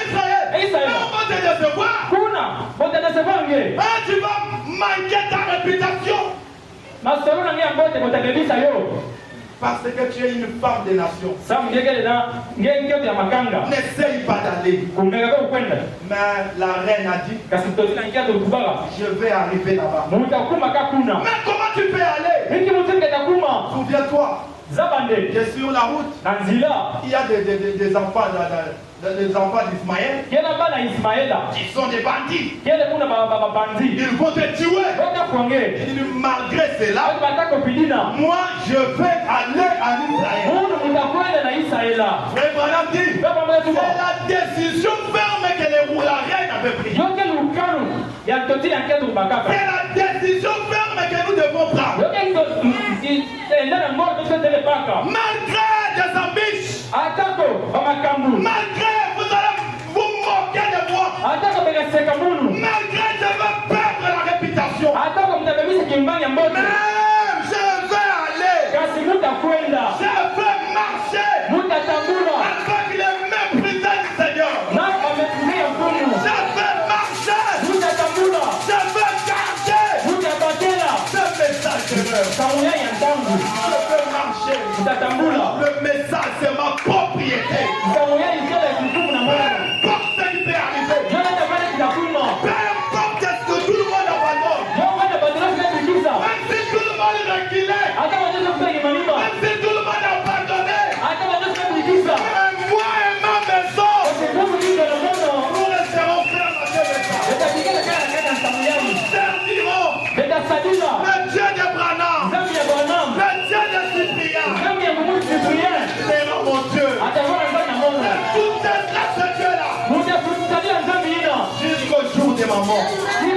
Israël. Mais on va te décevoir. Tu vas manquer ta réputation. Parce que tu es une femme de nation. N'essaye pas d'aller. Mais la reine a dit, je vais arriver là-bas. Mais comment tu peux aller? Souviens-toi, je suis sur la route. Il y a des enfants d'Ismaël qui sont des bandits. Ils vont te tuer. Malgré cela, moi je vais aller en Israël. Frère Branham dit, c'est la décision ferme que la reine avait prise. C'est la décision ferme que nous devons prendre. Malgré des embûches, malgré vous allez vous moquer de moi, malgré je veux perdre la réputation, même je vais aller, je veux marcher avec les méprisés du Seigneur, je veux marcher, je veux garder ce message de l'heure. Je veux marcher. Le message c'est ma propriété. Peu importe ce qui peut arriver. Peu importe ce que tout le monde abandonne. Même si tout le monde est reculé. Même si tout le monde a abandonné. Mais moi et ma maison, nous resterons fermes à ce message. Nous servirons le Dieu de Branham, le Dieu de Cyprien. C'est mon Dieu. Tout est là, ce Dieu-là. Jusqu'au jour de ma mort. Il y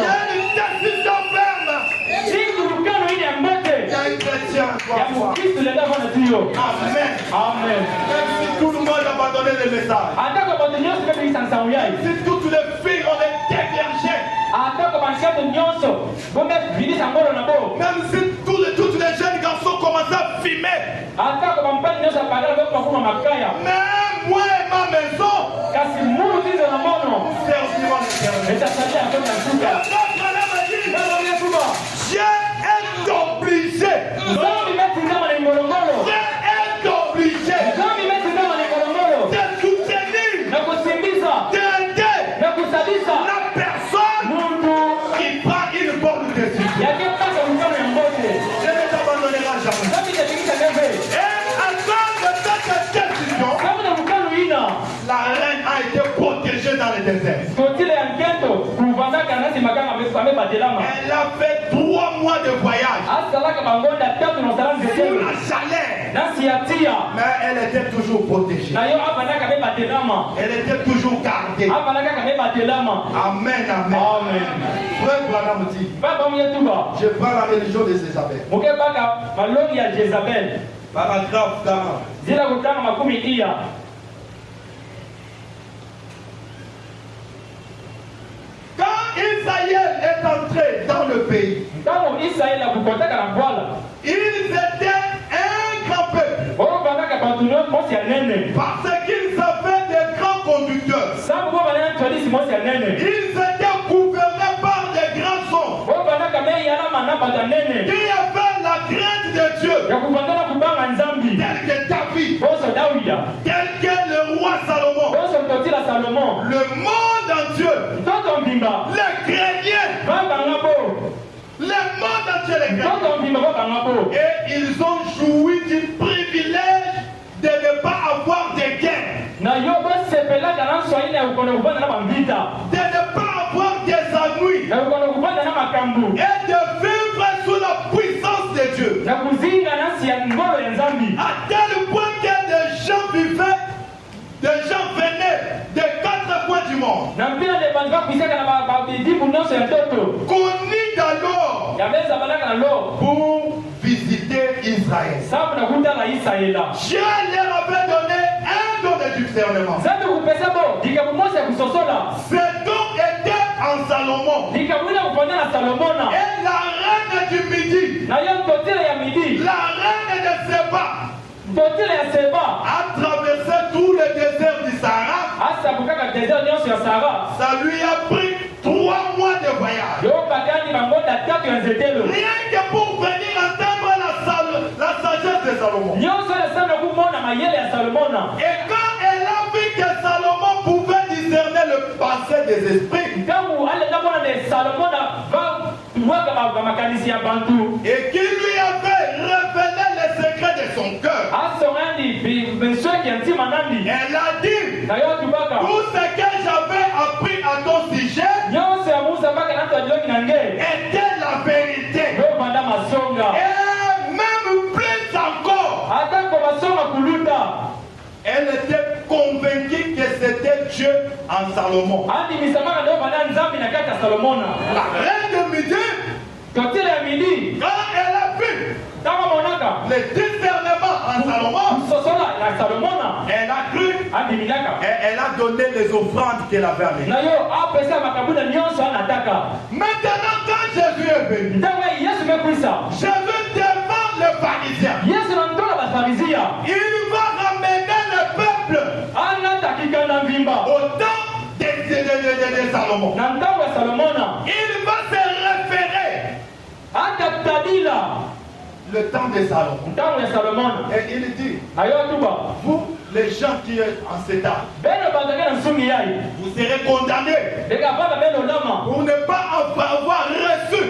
a une décision ferme. Il y a un chrétien à toi. Amen. Amen. Même si tout le monde a abandonné le message. Si toutes les filles ont été vierges. Même si tous les jeunes garçons commencent à fumer. Même moi et ma maison, Itasalia kama shuka. Baba yetuba. Dieu est obligé. Nzambi metindama ni ngorongoro. Dieu est obligé Nzambi metindama ni ngorongoro. de soutenir, Na kusimbiza. d'aider Na kusabisa. la personne Mungu. qui prend une bonne décision. Yakipata mkono ya mbote. Je ne t'abandonnerai jamais. Nzambi itatikisa kebe. Et à cause de cette décision, Kama na mkono ina. la reine a été protégée dans le désert. Kotile ya nkento. Kuvandaka nasi makanga amebatelama. Elle a fait 3 mois de voyage Asalaka bangonda tatu na salama sous zetu. la chaleur. Nasi yatia. Mais elle était toujours protégée. Na yo abandaka bebatelama. Elle était toujours gardée. Abandaka bebatelama. Amen, amen. Amen. Frère Branham dit, Baba myetuba. je prends la religion de Jézabel. Mukebaka malongi ya Jezabel. Paragraphe 40. Zila kutanga makumi iya. Quand Israël est entré dans le pays, Ntango Israeli akukotaka na bwala. ils étaient un grand peuple Boro bandaka bantu nyonso mosi ya nene. parce qu'ils avaient des grands conducteurs. Sabu bo banana twalisi mosi ya nene. Ils étaient gouvernés par des grands hommes Boro bandaka me yana mana bato ya nene. qui avaient la crainte de Dieu, Ya kubandana kubanga nzambi. tel que David, Boso Dawida. tel que le roi Salomon. Boso mtotila Salomon. Le monde entier Toto mbimba. les craignait. Babanga bo. Le monde entier les craignait. Toto mbimba babanga bo. Et ils ont joui du privilège de ne pas avoir de guerre, Na yo bosepelaka na nswahili ya kukonda kubanda na bambita. de ne pas avoir des ennuis Na kukonda kubanda na makambu. et de vivre sous la puissance de Dieu. Na kuzinga nasi ya ngolo ya nzambi. À tel point que des gens vivaient, des gens venaient des 4 coins du monde, Na mpila de bantu bakwisaka na babidibu nyonso ya toto. connus d'alors Ya beza balaka na lo. pour visiter Israël. Sabu na kutala Israela. Dieu leur avait donné un don de discernement. Nzambi kupesa bo. Dikabu mosi ya kusosola. Ce don était en Salomon. Dikabu ina kufanya na Salomona. Et la reine du Midi, Na yo ntotile ya midi. la reine de Seba, Ntotile ya Seba. a traversé tout le désert du Sahara. Asa bukaka desert nyonso ya Sahara. Ça lui a pris 3 mois de voyage. Yo bakani bangonda tatu ya nzetelo. Rien que pour venir entendre la sagesse de Salomon. Nyonso ya sana kumona mayele ya Salomona. Et quand elle a vu que Salomon pouvait discerner le passé des esprits Ntango alenda mona de Salomona va mwaka makanisi ya bantu. et qu'il lui avait révélé les secrets de son cœur, Asongandi besweki ya ntima nandi. elle a dit, Na yo tubaka. tout ce que j'avais appris à ton sujet Nyonso ya Musa baka na twajiloki na nge. était la vérité. Yo banda masonga. Et même plus encore, Atako masonga kuluta. elle était convaincue que c'était Dieu en Salomon. Andi misamaka ndio banda nzambi na kati ya Salomona. La reine de Midi, Totile ya midi. quand elle a vu Tango monaka. le discernement en Salomon, Sosola ya Salomona. elle a cru Andi minaka. et elle a donné les offrandes qu'elle avait amenées. Na yo apesa makabuna nyonso anataka. Maintenant, quand Jésus est venu, Ntango Yesu mekwisa. Jésus devant le pharisien, Yesu na ntola bafarizia. il va ramener le peuple Anatakika na mbimba. au temps de Salomon. Na ntango ya Salomona. Il va se référer Atatabila. le temps de Salomon. Ntango ya Salomona. Et il dit, Ayo tuba. vous, les gens qui êtes en cet âge, Beno bandaka na nsungi yai. vous serez condamnés Deka baba beno lama. pour ne pas avoir reçu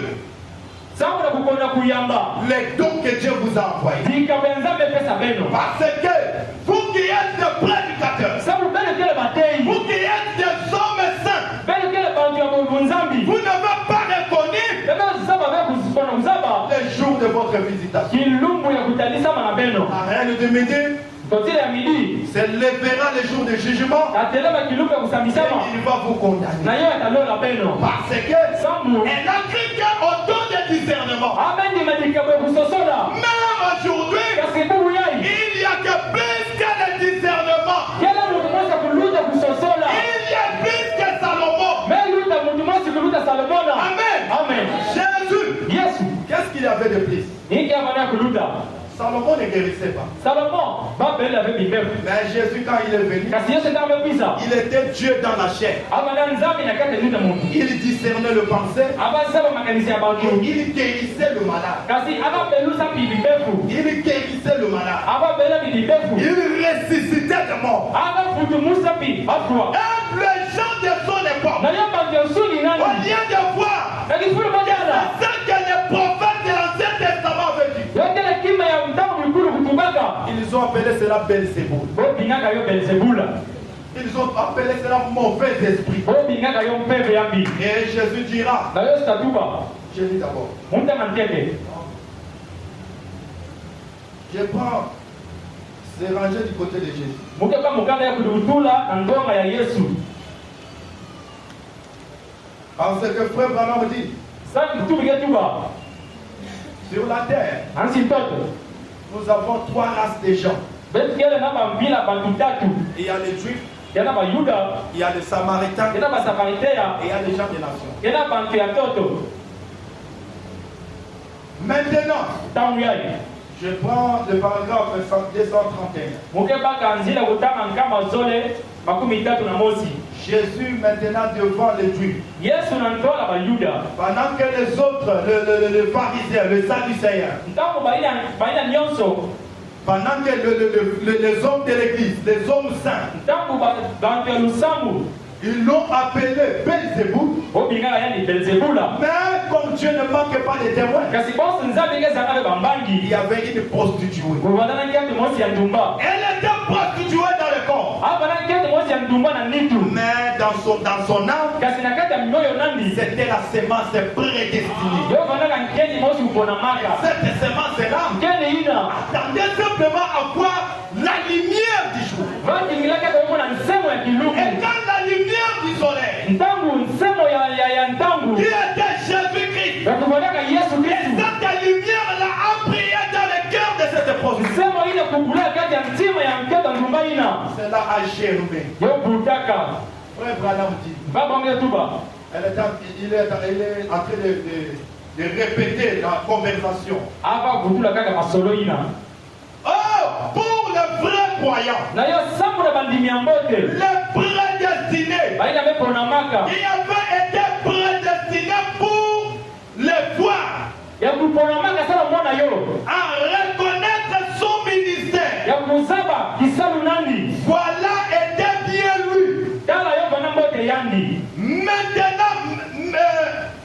Sangu na kukonda kuyamba. les dons que Dieu vous a envoyés. Dika benza mepesa beno. Parce que vous qui êtes des prédicateurs, Sangu beno kele batei. vous qui êtes des hommes saints, Beno kele bantu ya bunzambi. vous n'avez pas reconnu Beno zaba be kuzikona uzaba. les jours de votre visitation. Kilumbu ya kutalisa mana beno. La reine de Midi Totile ya midi. se lèvera le jour du jugement Atelema kilumbu ya et kusamisama. il va vous condamner. Na yo atalola beno. Parce que Sangu. elle a cru qu'au don de discernement, Amen di madikabo ya kusosola. même aujourd'hui, Kasi bubu yai. il n'y a que plus que le discernement. Kila mtu mmoja kuluta kusosola. Il y a plus que Salomon. Meluta mtu mmoja kuluta Salomona. Amen. Amen. Jésus, Yesu. qu'est-ce qu'il y avait de plus? Niki hapa na kuluta. Salomon ne guérissait pas. Salomon babeli avait bibefu. Mais Jésus, quand il est venu, Kasi Yesu ndio amepisa. il était Dieu dans la chair. Abana nzambi na kati ndio mungu. Il discernait le pensée. Abasaba makanisi ya bantu. Il guérissait le malade. Kasi ababelusa bibefu. Il guérissait le malade. Ababela bibefu. Il ressuscitait des morts. Abafutumusa bi afwa. Et les gens de son époque, Na yamba ndio suni nani? au lieu de voir, Na kifuru modela. c'est ça que les prophètes de l'Ancien Testament avaient dit. Yote ile kima ya mtamu mkuru kutubaka. Ils ont appelé cela Belzébuth. Bo bingaka yo Belzebula. Ils ont appelé cela mauvais esprit. Bo bingaka yo mpeve yambi. Et Jésus dira, Na yo statuba. je dis d'abord, Munta manteke. je prends, c'est rangé du côté de Jésus. Mukeka mukanda ya kudutula na ndonga ya Yesu. Parce que frère Branham dit, Sasa mtumike tuba. sur la terre, Ansi mtoto. nous avons trois races de gens. Betikele na bambila bantu tatu. Il y a les Juifs, Yana ba Yuda, il y a les Samaritains yana ba Samaritea, et il y a les gens des nations. yana bantu ya toto. Maintenant, Tamu yai. je prends le paragraphe 231. Mukeba kanzila kutama nkama zole makumi tatu na mosi. Jésus maintenant devant les Juifs. Yesu na ntola ba Yuda. Pendant que les autres, le pharisien, le sadducéen, Ntamu baina nyonso. pendant que les hommes de l'église, les hommes saints, Ntamu bantu ya lusambu. ils l'ont appelé Belzébuth. Obingaka yani Belzebula. Mais comme Dieu ne manque pas de témoins, Kasi bosi nzambe ngezanga be il bambangi. y avait une prostituée. Kuwadana ngete mosi ya ndumba. Elle était prostituée dans le corps. Abana ngete mosi ya ndumba na nitu. Mais dans son âme, Kasi na kati ya mioyo nandi. c'était la semence prédestinée. Yo vanaka nkeni mosi upona maka. Cette semence-là Nkeni ina. attendait simplement à voir la lumière du jour. Vati ngilaka kwa mwana nsemo ya kilumu. Et quand la lumière du soleil, Ntangu nsemo ya ntangu. qui était Jésus-Christ, Ya kuvanaka Yesu et Kristu. cette lumière-là a brillé dans le cœur de cette prostituée. Nsemo ile kukula kati ya ntima ya mketa ndumba ina. Cela a germé. Yo butaka. Frère Branham dit, Baba mgetuba. il est en train de répéter la conversation. Ava kutula kaka masolo ina. Oh, pour les vrais croyants, Na yo sambu na bandimi ya mbote. les prédestinés, Baina mepona maka. qui avaient été prédestinés pour les voir, Ya kupona maka sana mwana yo. à reconnaître son ministère. Ya kuzaba kisalu nandi. Voilà était bien lui. Tala yo bana mbote yandi.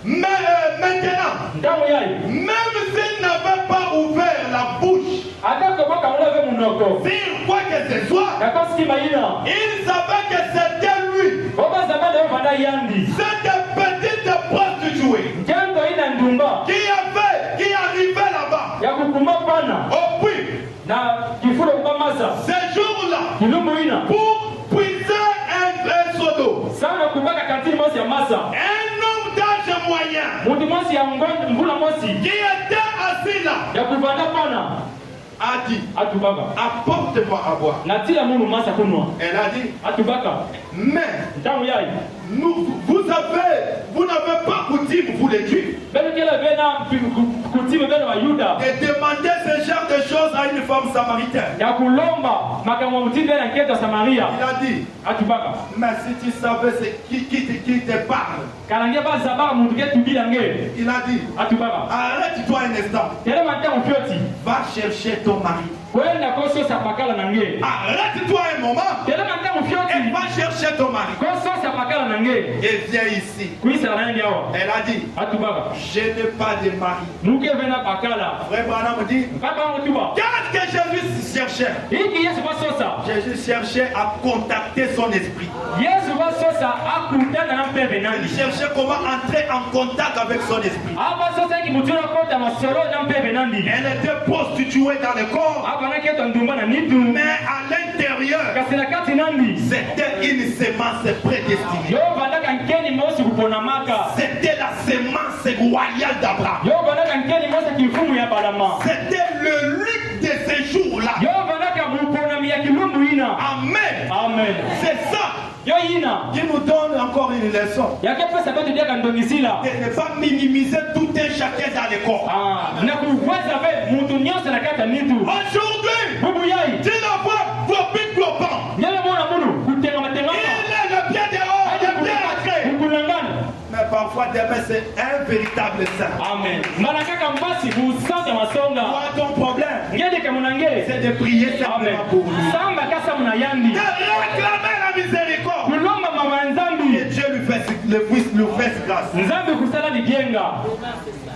Maintenant, Ntangu yai. même s'il n'avait pas ouvert la bouche, Ata koboka mulave munoko. sur quoi que ce soit, Yakoski maina. il savait que c'était lui. Boba zabana yo bana yandi. Cette petite prostituée Nkendo ina ndumba. qui arrivait là-bas Ya kukuma pana. au puits Na kifulo kubamasa. ce jour-là Kilumbu ina. pour puiser un seau d'eau. Sana kubaka kantini mosi ya masa. Un homme d'âge moyen Muti mosi ya mbula mosi. qui était assis là Ya kuvanda pana. a dit, Atubaka. apporte-moi à boire. Natia munu masa kunwa. Elle a dit, Atubaka. mais Ntangu yai. vous n'avez pas coutume, vous les Juifs, Bele kele bena kutime bena wa Yuda. de demander ce genre de choses à une femme samaritaine. Ya kulomba makamwa mutinde na nketa Samaria. Il a dit, Atubaka. mais si tu savais c'est qui te parle, Kalangia ba zabaka muntu ke tubila nge. il a dit, Atubaka. arrête-toi un instant, Tele mantangu fioti. va chercher ton mari. Kwenda koso sapakala na nge. Arrête-toi un moment Tele mantangu et fioti. va chercher ton mari. Koso sapakala na nge. Et viens ici. Kuisa na nge awa. Elle a dit, Atubaka. je n'ai pas de mari. Nuke vena bakala. Frère Branham dit, Papa mutuba. qu'est-ce que Jésus cherchait? Iki Yesu ba sosa. Jésus cherchait à contacter son esprit. Yesu ba sosa akutana na mpeve Il nani. cherchait comment entrer en contact avec son esprit. Aba sosa ki mutuna kota masolo na mpeve nani. Elle était prostituée dans le corps, Aba na keto ndumba na nitu. mais à l'intérieur, Kasi na kati nani. c'était une semence prédestinée. Yo bandaka nkeni mosi kupona maka. C'était la semence royale d'Abraham. Yo bandaka nkeni mosi kifumu ya balama. C'était le lutte de ces jours-là. Yo bandaka mupona miya kilumbu ina. Amen. Amen. C'est ça Yo ina. qui nous donne encore une une leçon. Ya kepa sabato dia kandongisila. Et ne pas minimiser tout un chacun dans les corps. Na kuweza ve mtu nyonse na kata nitu. Aujourd'hui, Bubu yai. tu la vois globin globant. Nyala mona munu kutenga matenga. Il est le pied dehors, le pied rentré. Kukulangana. Mais parfois, demain, c'est un véritable saint. Amen. Malakaka mbasi busante masonga. Toi, ton problème, Ngende kamunange. c'est de prier Amen. simplement pour lui. Samba kasa munayandi. De réclamer la miséricorde. Kulomba mama nzambi. Et Dieu lui fait grâce. Nzambi kusala ligenga.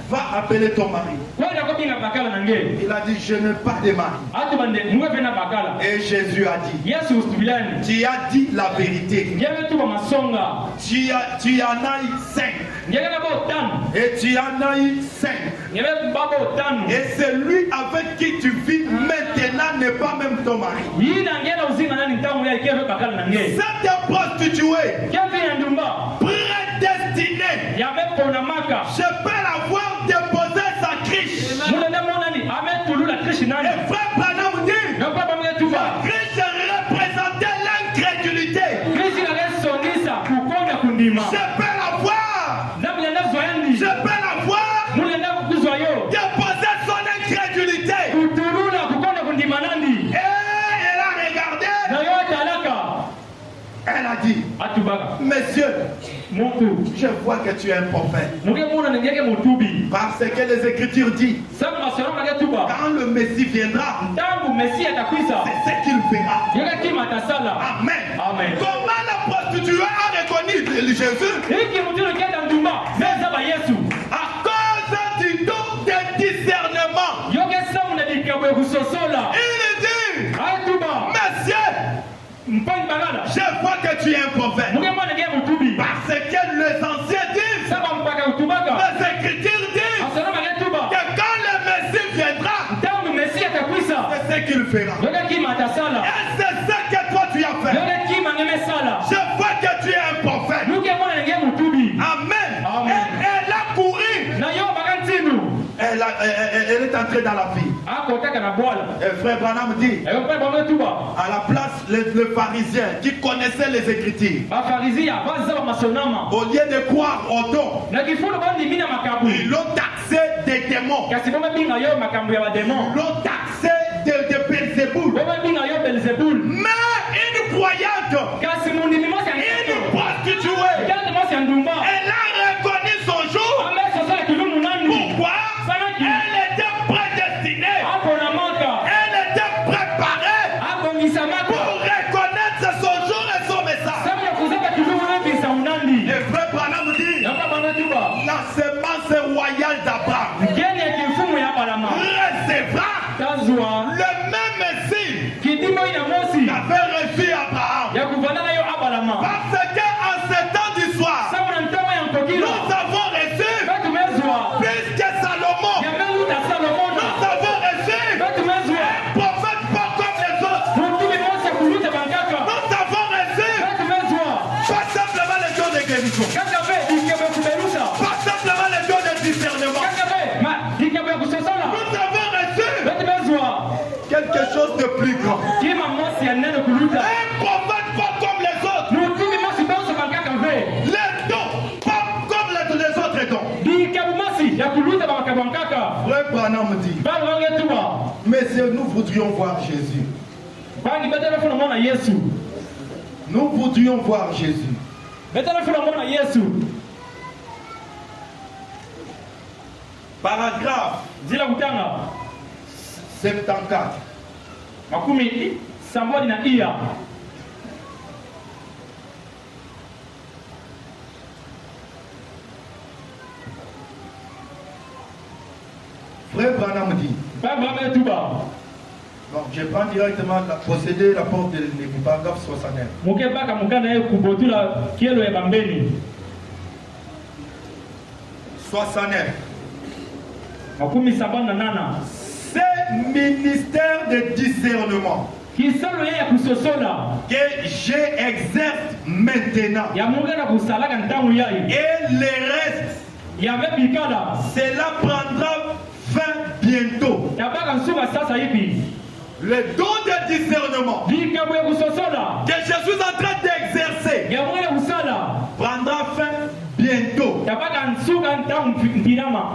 Va appeler ton mari. Kwenda kopinga bakala nange. Il a dit, je n'ai pas de mari. Atu bande muwe na bakala. Et Jésus a dit, Yesu ustubilani. tu as dit la vérité. Ngebe tu masonga. Tu en as eu 5. Ngebe bo tano. Et tu en as eu 5. Ngebe babo tano. Et celui avec qui tu vis maintenant n'est pas même ton mari. Yina ngena uzinga nani ntamu ya ikeve bakala nange. Cette prostituée, Keve ya ndumba. prédestinée, Ya mepo na maka. je peux l'avoir déposé sa criche. Mulenda monani ametulu la trishi nani. Et frère Branham dit, Na baba mwe tuba. la criche représentait l'incrédulité. Krishi na resonisa kukonda kundima. Je peux l'avoir, Namulenda zoyandi. je peux l'avoir, Mulenda kuzwayo. déposé son incrédulité. Kutulula kukonda kundima nandi. Et elle a regardé, Na yote alaka. elle a dit, Atubaka. monsieur, Muntu. je vois que tu es un prophète. Muke muna ngeke mutubi. Parce que les Écritures disent, Samba sona ngeke tuba. quand le Messie viendra, Tangu Messi atakwisa. c'est ce qu'il fera. Yoka kima tasala. Amen. Amen. Comment la prostituée a reconnu Jésus? Hiki mutino keta ndumba. Meza ba Yesu. À cause du don de discernement. Yoke samu na dikabwe kusosola. Il dit, Atuba. monsieur, Mpangi bagala. je vois que tu es un prophète. Muke mwana ngeke mutubi. Parce que les anciens disent, Saba mpaka utubaka. les Écritures disent, Asana ngeke tuba. que quand le Messie viendra, Tangu Messi atakwisa. c'est ce qu'il fera. Yoka kima tasala. Et c'est ce que toi tu as fait. Yoka kima ngeme sala. Je vois que tu es un prophète. Muke mwana ngeke mutubi. Amen. Amen. Elle a couru. Na yo bakantinu. Elle est entrée dans la vie. Akotaka na bwala. Et frère Branham dit, Ayo pa ba tuba. à la place, le pharisien qui connaissait les Écritures, Ba farizia baza ba masonama. au lieu de croire au don, Na kifuno bandi mina makabu. ils l'ont taxé des démons. Kasi boma binga yo makambo ya bademon. Ils l'ont taxé de Belzéboul. Boma binga yo Belzebul. Mais une croyante, Kasi mundimi mosi une angeto. prostituée, Kante mosi andumba. elle a reconnu son jour. Ame sasa kilumu nani. Pourquoi? Sana ki. Elle était prédestinée. Ako na maka. Elle était préparée Ako misamaka. pour reconnaître son jour et son message. Samu ya kuzaka kilumu nani bisa unandi. Et frère Branham dit, Yaka bana tuba. la semence royale d'Abraham Kene ya kifumu ya balama. recevra Tazwa. le même Messie Kidimo ina mosi. qu'avait reçu Abraham. Ya kuvanana yo abalama. Parce qu'en ce temps du soir, Samu na ntama ya nkokilo. nous avons reçu Betu mezwa. plus que Salomon. Ya melu na Salomona. Nous avons reçu Betu mezwa. un prophète pas comme les autres. Mutumi mosi ya kuluta bankaka. Nous avons reçu Betu mezwa. pas simplement les dons de guérison, Kaka be dikebe kuberusa. pas simplement les dons de discernement. Kaka be ma dikebe kusosala. Nous avons reçu Betu mezwa. quelque chose de plus grand. Kima mosi ya nene kuluta. Un prophète pas comme les autres. Mutumi mosi bonso bankaka ve. Les dons pas comme les autres dons. Dikebe mosi ya kuluta bankaka. Frère Branham dit, Ba wange tuba. mais si nous voudrions voir Jésus, Bangi betele funa mona Yesu. nous voudrions voir Jésus. Betele funa mona Yesu. Paragraphe Zila kutanga. 74. Makumi samboni na iya. Frère Branham dit, Ba wange tuba. bon, je prends directement la procédé, la porte de paragraphe 69. Muke baka mukana ye kubotula kielo ya bambeni. 69. Makumi sabani na nana. C'est ministère de discernement Kisalo ye ya kusosola. que j'exerce maintenant. Ya munga na kusalaka ntangu yai. Et le reste, Ya mebikala. cela prendra fin bientôt. Ya baka nsuka sasa hivi. Le don de discernement Dikabo ya kusosola. que je suis en train d'exercer Ya munga kusala. prendra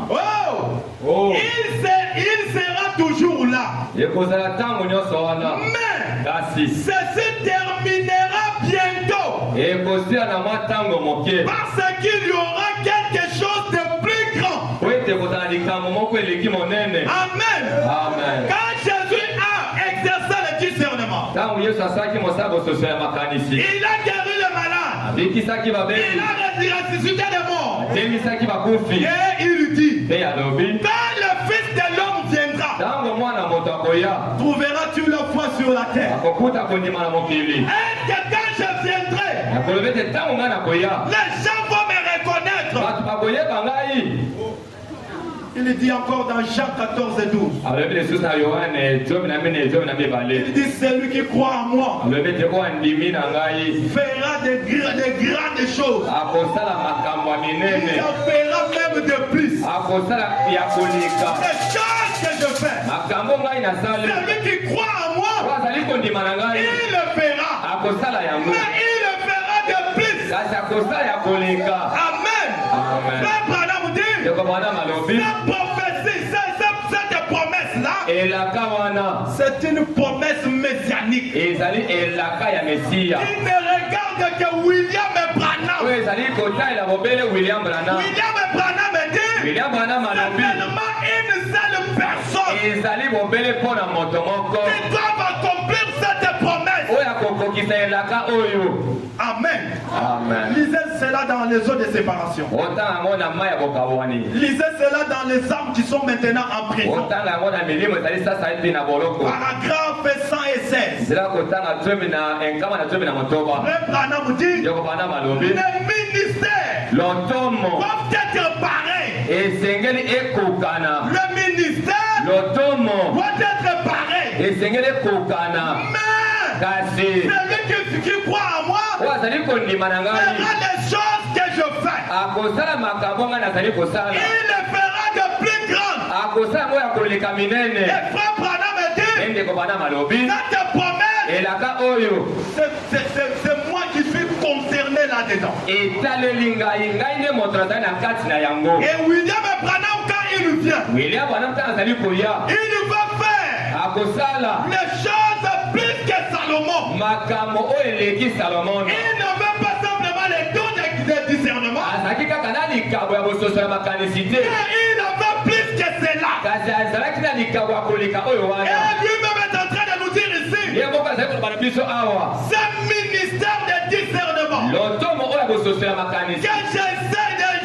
Oh. Il sera toujours là. Mais ceci terminera bientôt. Parce qu'il y aura quelque chose de plus grand. Amen. Amen. Quand Jésus a exercé le discernement, il a guéri le malade. Il a ressuscité les morts. Et il dit, quand le Fils de l'homme viendra, trouveras-tu la foi sur la terre? Est-ce que quand je viendrai, les gens vont me reconnaître? Il dit encore dans Jean 14 et 12. Il dit, celui qui croit en moi fera des grandes choses. Il en fera même de plus. Les choses que je fais, celui qui croit en moi, il le fera. Mais il le fera de plus. Amen. Frère Branham dit, cette prophétie, cette promesse-là, c'est une promesse messianique. Il ne regarde que William Branham. William Branham dit, c'est tellement une seule personne qui doit accomplir cette promesse. Amen. Lisez cela dans les eaux de séparation. Lisez cela dans les âmes qui sont maintenant en prison. Paragraphe 116. Frère Branham dit, les ministères doivent être pareils. Le ministère doit être pareil. Mais celui qui croit en moi fera les choses que je fais. Il le fera de plus grandes. Et frère Branham dit, cette promesse, c'est moi qui suis concerné là-dedans. Et William Branham, quand il vient, il va faire les choses plus que Salomon. Il ne veut pas simplement les dons de discernement. Il en veut plus que cela. Et lui-même est en train de nous dire ici, ce ministère de discernement que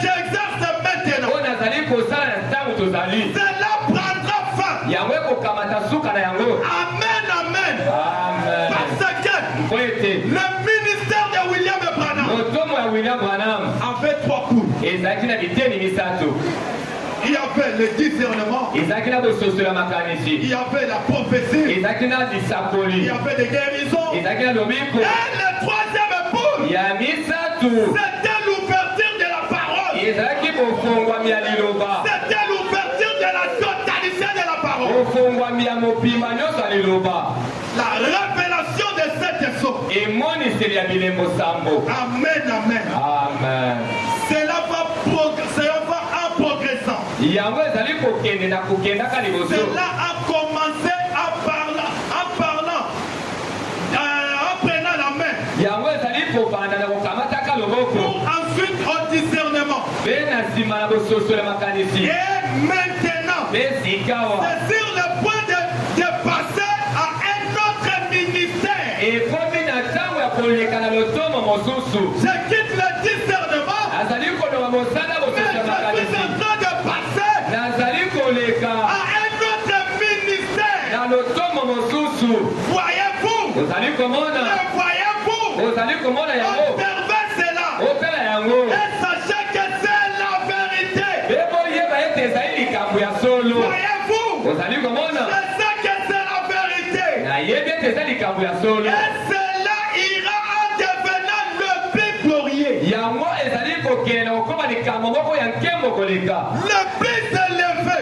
j'exerce maintenant, cela prendra fin. Amen. Parce que le ministère de William Branham avait trois coups. Il y avait le discernement, il y avait la prophétie, il y avait des guérisons, et le troisième poule, c'était l'ouverture de la parole. C'était l'ouverture de la totalité de la parole. La révélation de cette chose. Amen. Cela va en progressant. Cela a commencé en prenant la main. Pour ensuite au discernement. Et maintenant, c'est sur le point de passer à un autre ministère. Je quitte le discernement. Mais je suis en train de passer à un autre ministère. Voyez-vous? Observez cela. Et sachez que c'est la vérité. Voyez-vous? Je sais que c'est la vérité. Et cela ira en devenant le plus glorieux. Le plus élevé.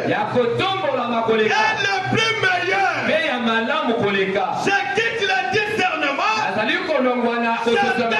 Et le plus meilleur. Je quitte le discernement. Je donne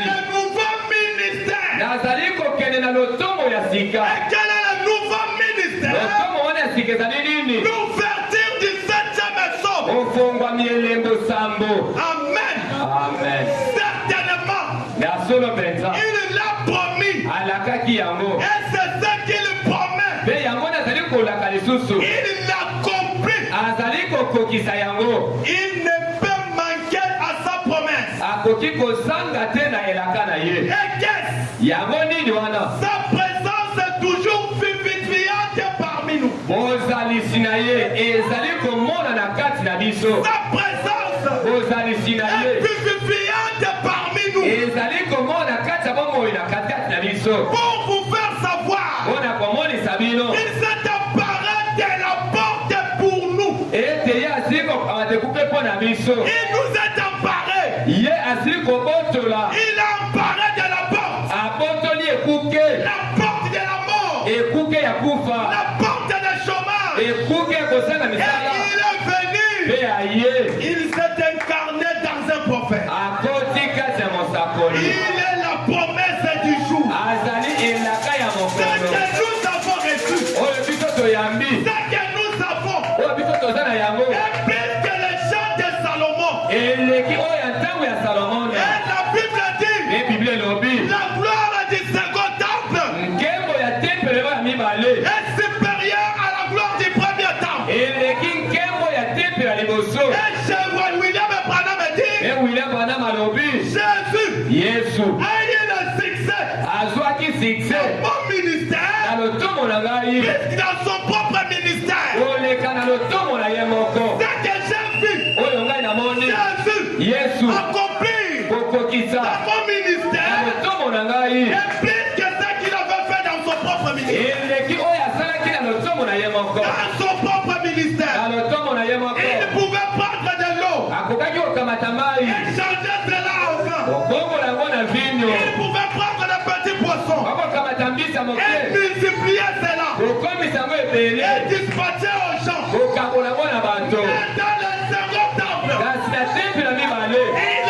le nouveau ministère. nazali kokende na lotomo ya sika. Et quel est le nouveau ministère? Lotomo wana ya sika ezali nini? L'ouverture du 7e psaume. Ofongwa mielembo sambo. Amen. Amen. Certainement. Na solo penza. Il l'a promis. Alakaki yango. Et c'est ce qu'il promet. Pe yango nazali kolaka lisusu. Il l'accomplit. Azali kokokisa yango. Il ne peut manquer à sa promesse. Akoki kozanga te na elaka na ye. Et qu'est-ce? Yango nini wana? Sa présence est toujours vivifiante parmi nous. Bozalisi na ye ezali komona na kati na biso. Sa présence Bozalisi na est ye vivifiante parmi nous. ezali komona kati ya bomoi na kati na biso. Pour vous faire savoir, Mpona komonisa bino il s'est emparé de la porte pour nous. ete ye asili kokamata ekuke mpo na biso. Il nous est emparé. Ye asili kobotola Il a emparé de la porte. abotoli ekuke, La porte de la mort. ekuke ya kufa, La porte de chômage. ekuke ya kosala Et misala. il est venu. Mpe aye Il s'est incarné dans un prophète. akoti kati ya mosakoli. Il est la promesse du jour. Azali elaka ya Ce mokolo que nous avons reçu, oyo biso toyambi, ce que nous avons, oyo biso toza na yango est plus que les chants de Salomon. eleki oyo ya ntango ya Salomon. Et la Bible dit, Mpe Bible elobi la gloire du second temple nkembo ya tempele oyo ya mibale est supérieure à la gloire du premier temple. eleki nkembo ya tempele ya liboso. Et chez William Branham dit, Mpe William Branham alobi Jésus Yesu a eu le succès azwaki sukse au ministère, na lotomo na ngai puisque dans son propre ministère, koleka na lotomo na ye moko ce que j'ai vu, oyo ngai namoni Jésus Yesu accomplir kokokisa dans mon na ministère lotomo na ngai est plus que ce qu'il avait fait dans son propre ministère. eleki oyo asalaki na lotomo na ye moko. Dans son propre Na ministère, lotomo na ye moko il pouvait prendre de l'eau akokaki kokamata mai et changer cela en vin. okongola yango na vinyo, Il pouvait prendre de petits poissons okokamata mbisi ya et moke multiplier cela okomisa yango ebele et dispatcher aux gens. kokabola yango na bato. Et dans le second temple, Kasi na temple na mibale il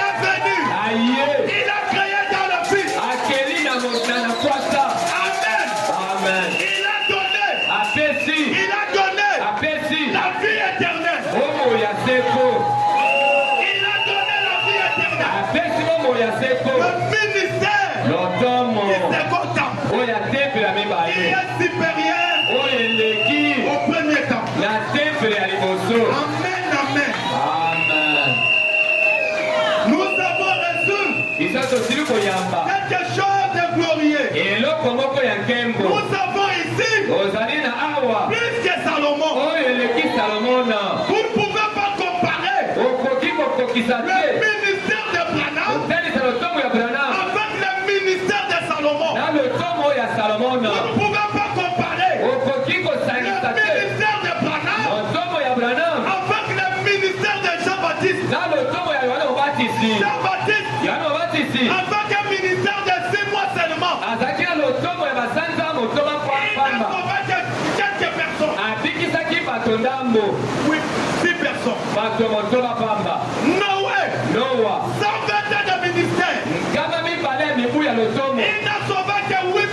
est venu, aye il a créé dans le Fils. akeli na kwasa. Amen. Amen. Il a donné Apesi la vie éternelle. omo ya seko, Il a donné la vie éternelle. apesi omo ya seko Le ministère lotomo du second temple, oyo ya temple ya il mibale est supérieur oyo eleki au premier temple. na temple ya liboso. Amen, amen. Amen. Nous avons reçu Biso tosili koyamba quelque chose de glorieux. eloko moko ya nkembo Nous avons ici ozali na awa plus que Salomon. oyo eleki Salomona. Vous ne pouvez pas comparer Okoki kokokisa le te ministère de Branham otalisa lotomo ya Branham avec le ministère de Salomon. na lotomo ya Salomona. Vous ne pouvez pas comparer Okoki le kosangisa te ministère de Branham lotomo ya Branham avec le ministère de Jean-Baptiste. na lotomo ya Yohana Mobatisi. Jean-Baptiste Yohana Mobatisi avec un ministère de 6 mois seulement. azalaki na lotomo ya basanza motoba Il a pamba, sauvé quelques personnes. abikisaki bato ndambo, Oui, 6 personnes. bato motoba pamba. Noé, Noa 120 ans de ministère. kama mibale ya mibu ya lotomo Il n'a sauvé que 8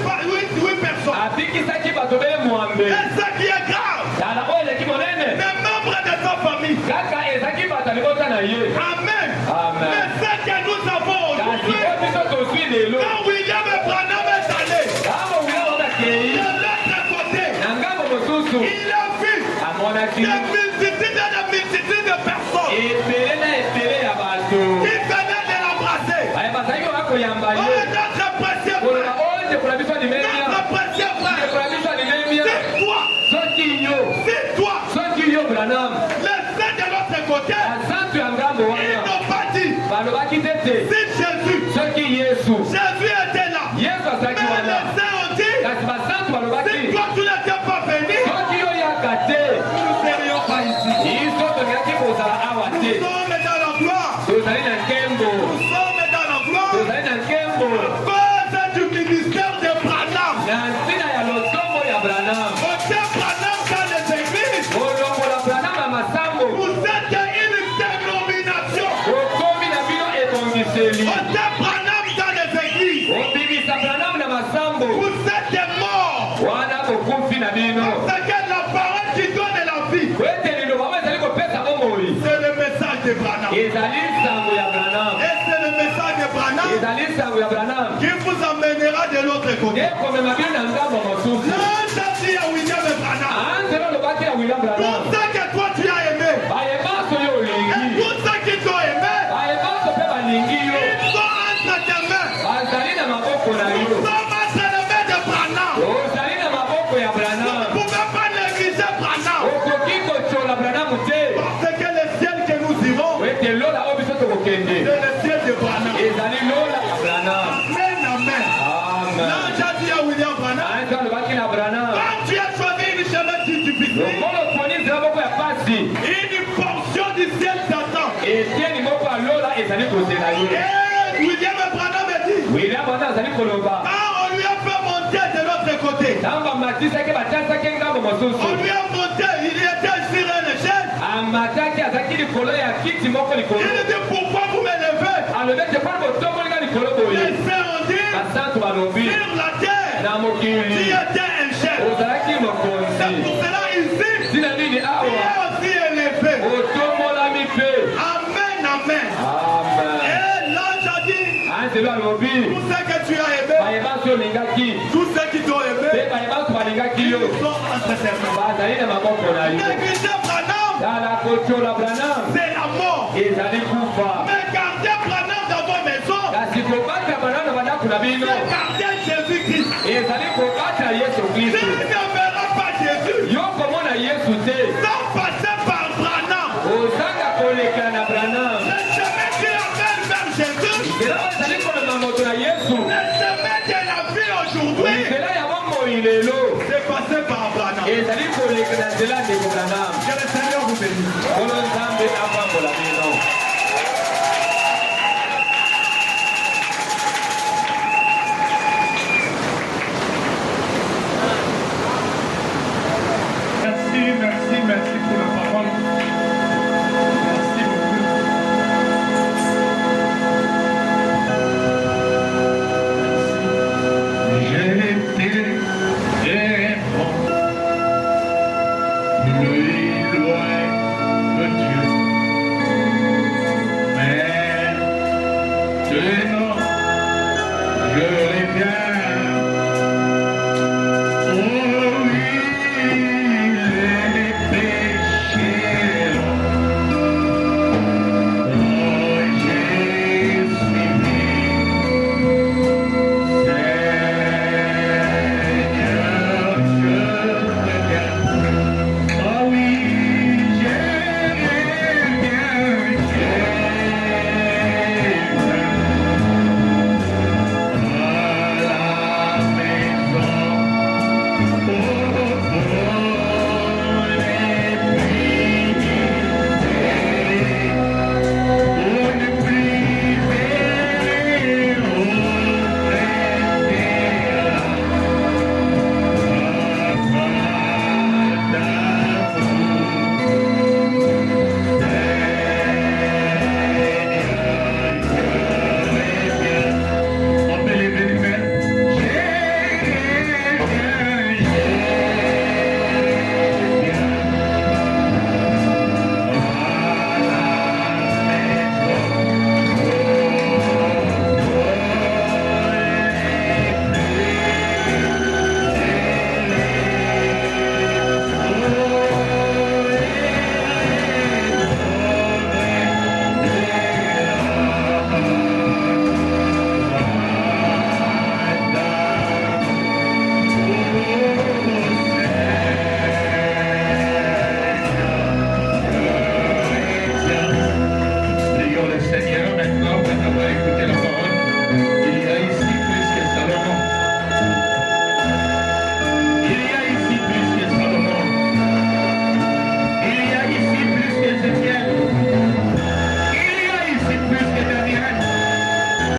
personnes. abikisaki bato bele mwambe. Et ce qui est grave, Tala oyo eleki monene les membres de sa famille. kaka ezalaki bato ya libota na ye. Amen. Amen. Mais ce que nous avons Kasi aujourd'hui, oyo biso tozwi lelo quand William Branham est allé kama wila bakei de l'autre côté, na ngambo mosusu il a vu amonaki des multitudes de personnes ebele na ebele ya bato qui venaient de l'embrasser. baye bazalaki koya koyamba Oh, ye notre précieux koloba frère, oyo ndeko na biso alimemia, notre précieux frère, ndeko na biso alimemia. c'est toi, Soki yo c'est toi. soki yo Branham Les saints de l'autre côté, basantu ya ngambo ils wana n'ont pas dit, balobaki te te si Jésus, soki Yesu était là. Yesu azalaki Mais wana, les saints ont dit, kasi basantu si balobaki toi tu n'étais pas venu, soki yo yaka te nous ne serions pas ici. biso tolingaki kozala awa Nous te. sommes dans la gloire. Tozali na nkembo, Nous sommes dans la gloire. tozali na nkembo Cause du ministère de Branham. na ntina ya lotomo ya Branham. Au temps Branham dans les églises, Kolongola Branham na masambo vous êtes une dénomination. okomi na bino ebongiseli, Au temps Branham dans les églises, obimisa Branham na ezali sango ya Branham. Et c'est le message de Branham Ezali sango ya Branham. qui vous amènera de l'autre côté. Ekomema bino na ngambo mosusu. Là, dit à William Branham, Anzela lobaki ya William Branham. tout ça que toi tu as aimé, Bayeba so yo et olingi. tout ça qu'ils t'ont aimé, Bayeba so pe balingi yo. ils sont entre tes mains. Bazali na maboko na Nous yo. sommes entre les mains de Branham. Ozali na maboko ya Vous ne Branham. pouvez pas négliger Branham. Okoki kochola Branham te. Parce que le ciel que nous irons, Ete lola oyo biso tokokende. c'est le ciel de Branham. Ezali lola ya Branham. Amen, amen. Amen. L'ange a dit à William Branham, Anzela lobaki na Branham. quand tu as choisi une chemin si difficile, Lokolo poni nzela moko ya pasi. une portion du ciel t'attend. Etieni moko ya lola ezali kozela yo. Et William Branham a dit, William Branham azali koloba. quand on lui a fait monter de l'autre côté, Ntango amatisaki batiasaki ngambo mosusu. on lui a monté, il était sur une chaise. Amataki azalaki likolo ya kiti moko likolo. Il dit, pourquoi vous me levez? Alobaki mpona botombolinga likolo Les boye. saints ont dit, Basantu balobi sur la terre, na tu mokili étais un chef. ozalaki C'est mokonzi. pour cela ici, Tina nini il awa est aussi élevé. otombolami mpe. Amen, amen. Amen. Et l'ange a dit, Anzelo alobi tout ce que tu as aimé, bayeba so olingaki tous ceux qui t'ont mpe aimé, bayeba so balingaki yo ils sont entre tes mains. bazali na maboko na yo. Négligez Branham, Tala kochola Branham c'est la mort. ezali kufa. Mais gardez Branham dans vos maisons, Kasi kobata Branham na bandako na bino c'est garder Jésus-Christ. ezali kobata Yesu Tu Kristo. ne verras pas Jésus Yo komona Yesu te sans passer par Branham. ozanga koleka na Branham. Le chemin qui amène vers Jésus, Nzela oyo ezali kolema moto na Yesu. le chemin de la vie aujourd'hui, Nzela ya bomoi lelo c'est passer par Branham. ezali koleka na nzela ndeko Branham. Que le Seigneur vous bénisse. Nkolo Nzambe apambola bino. Merci, merci, merci pour la parole. Merci beaucoup. J'ai été errant, plus loin de Dieu. Mais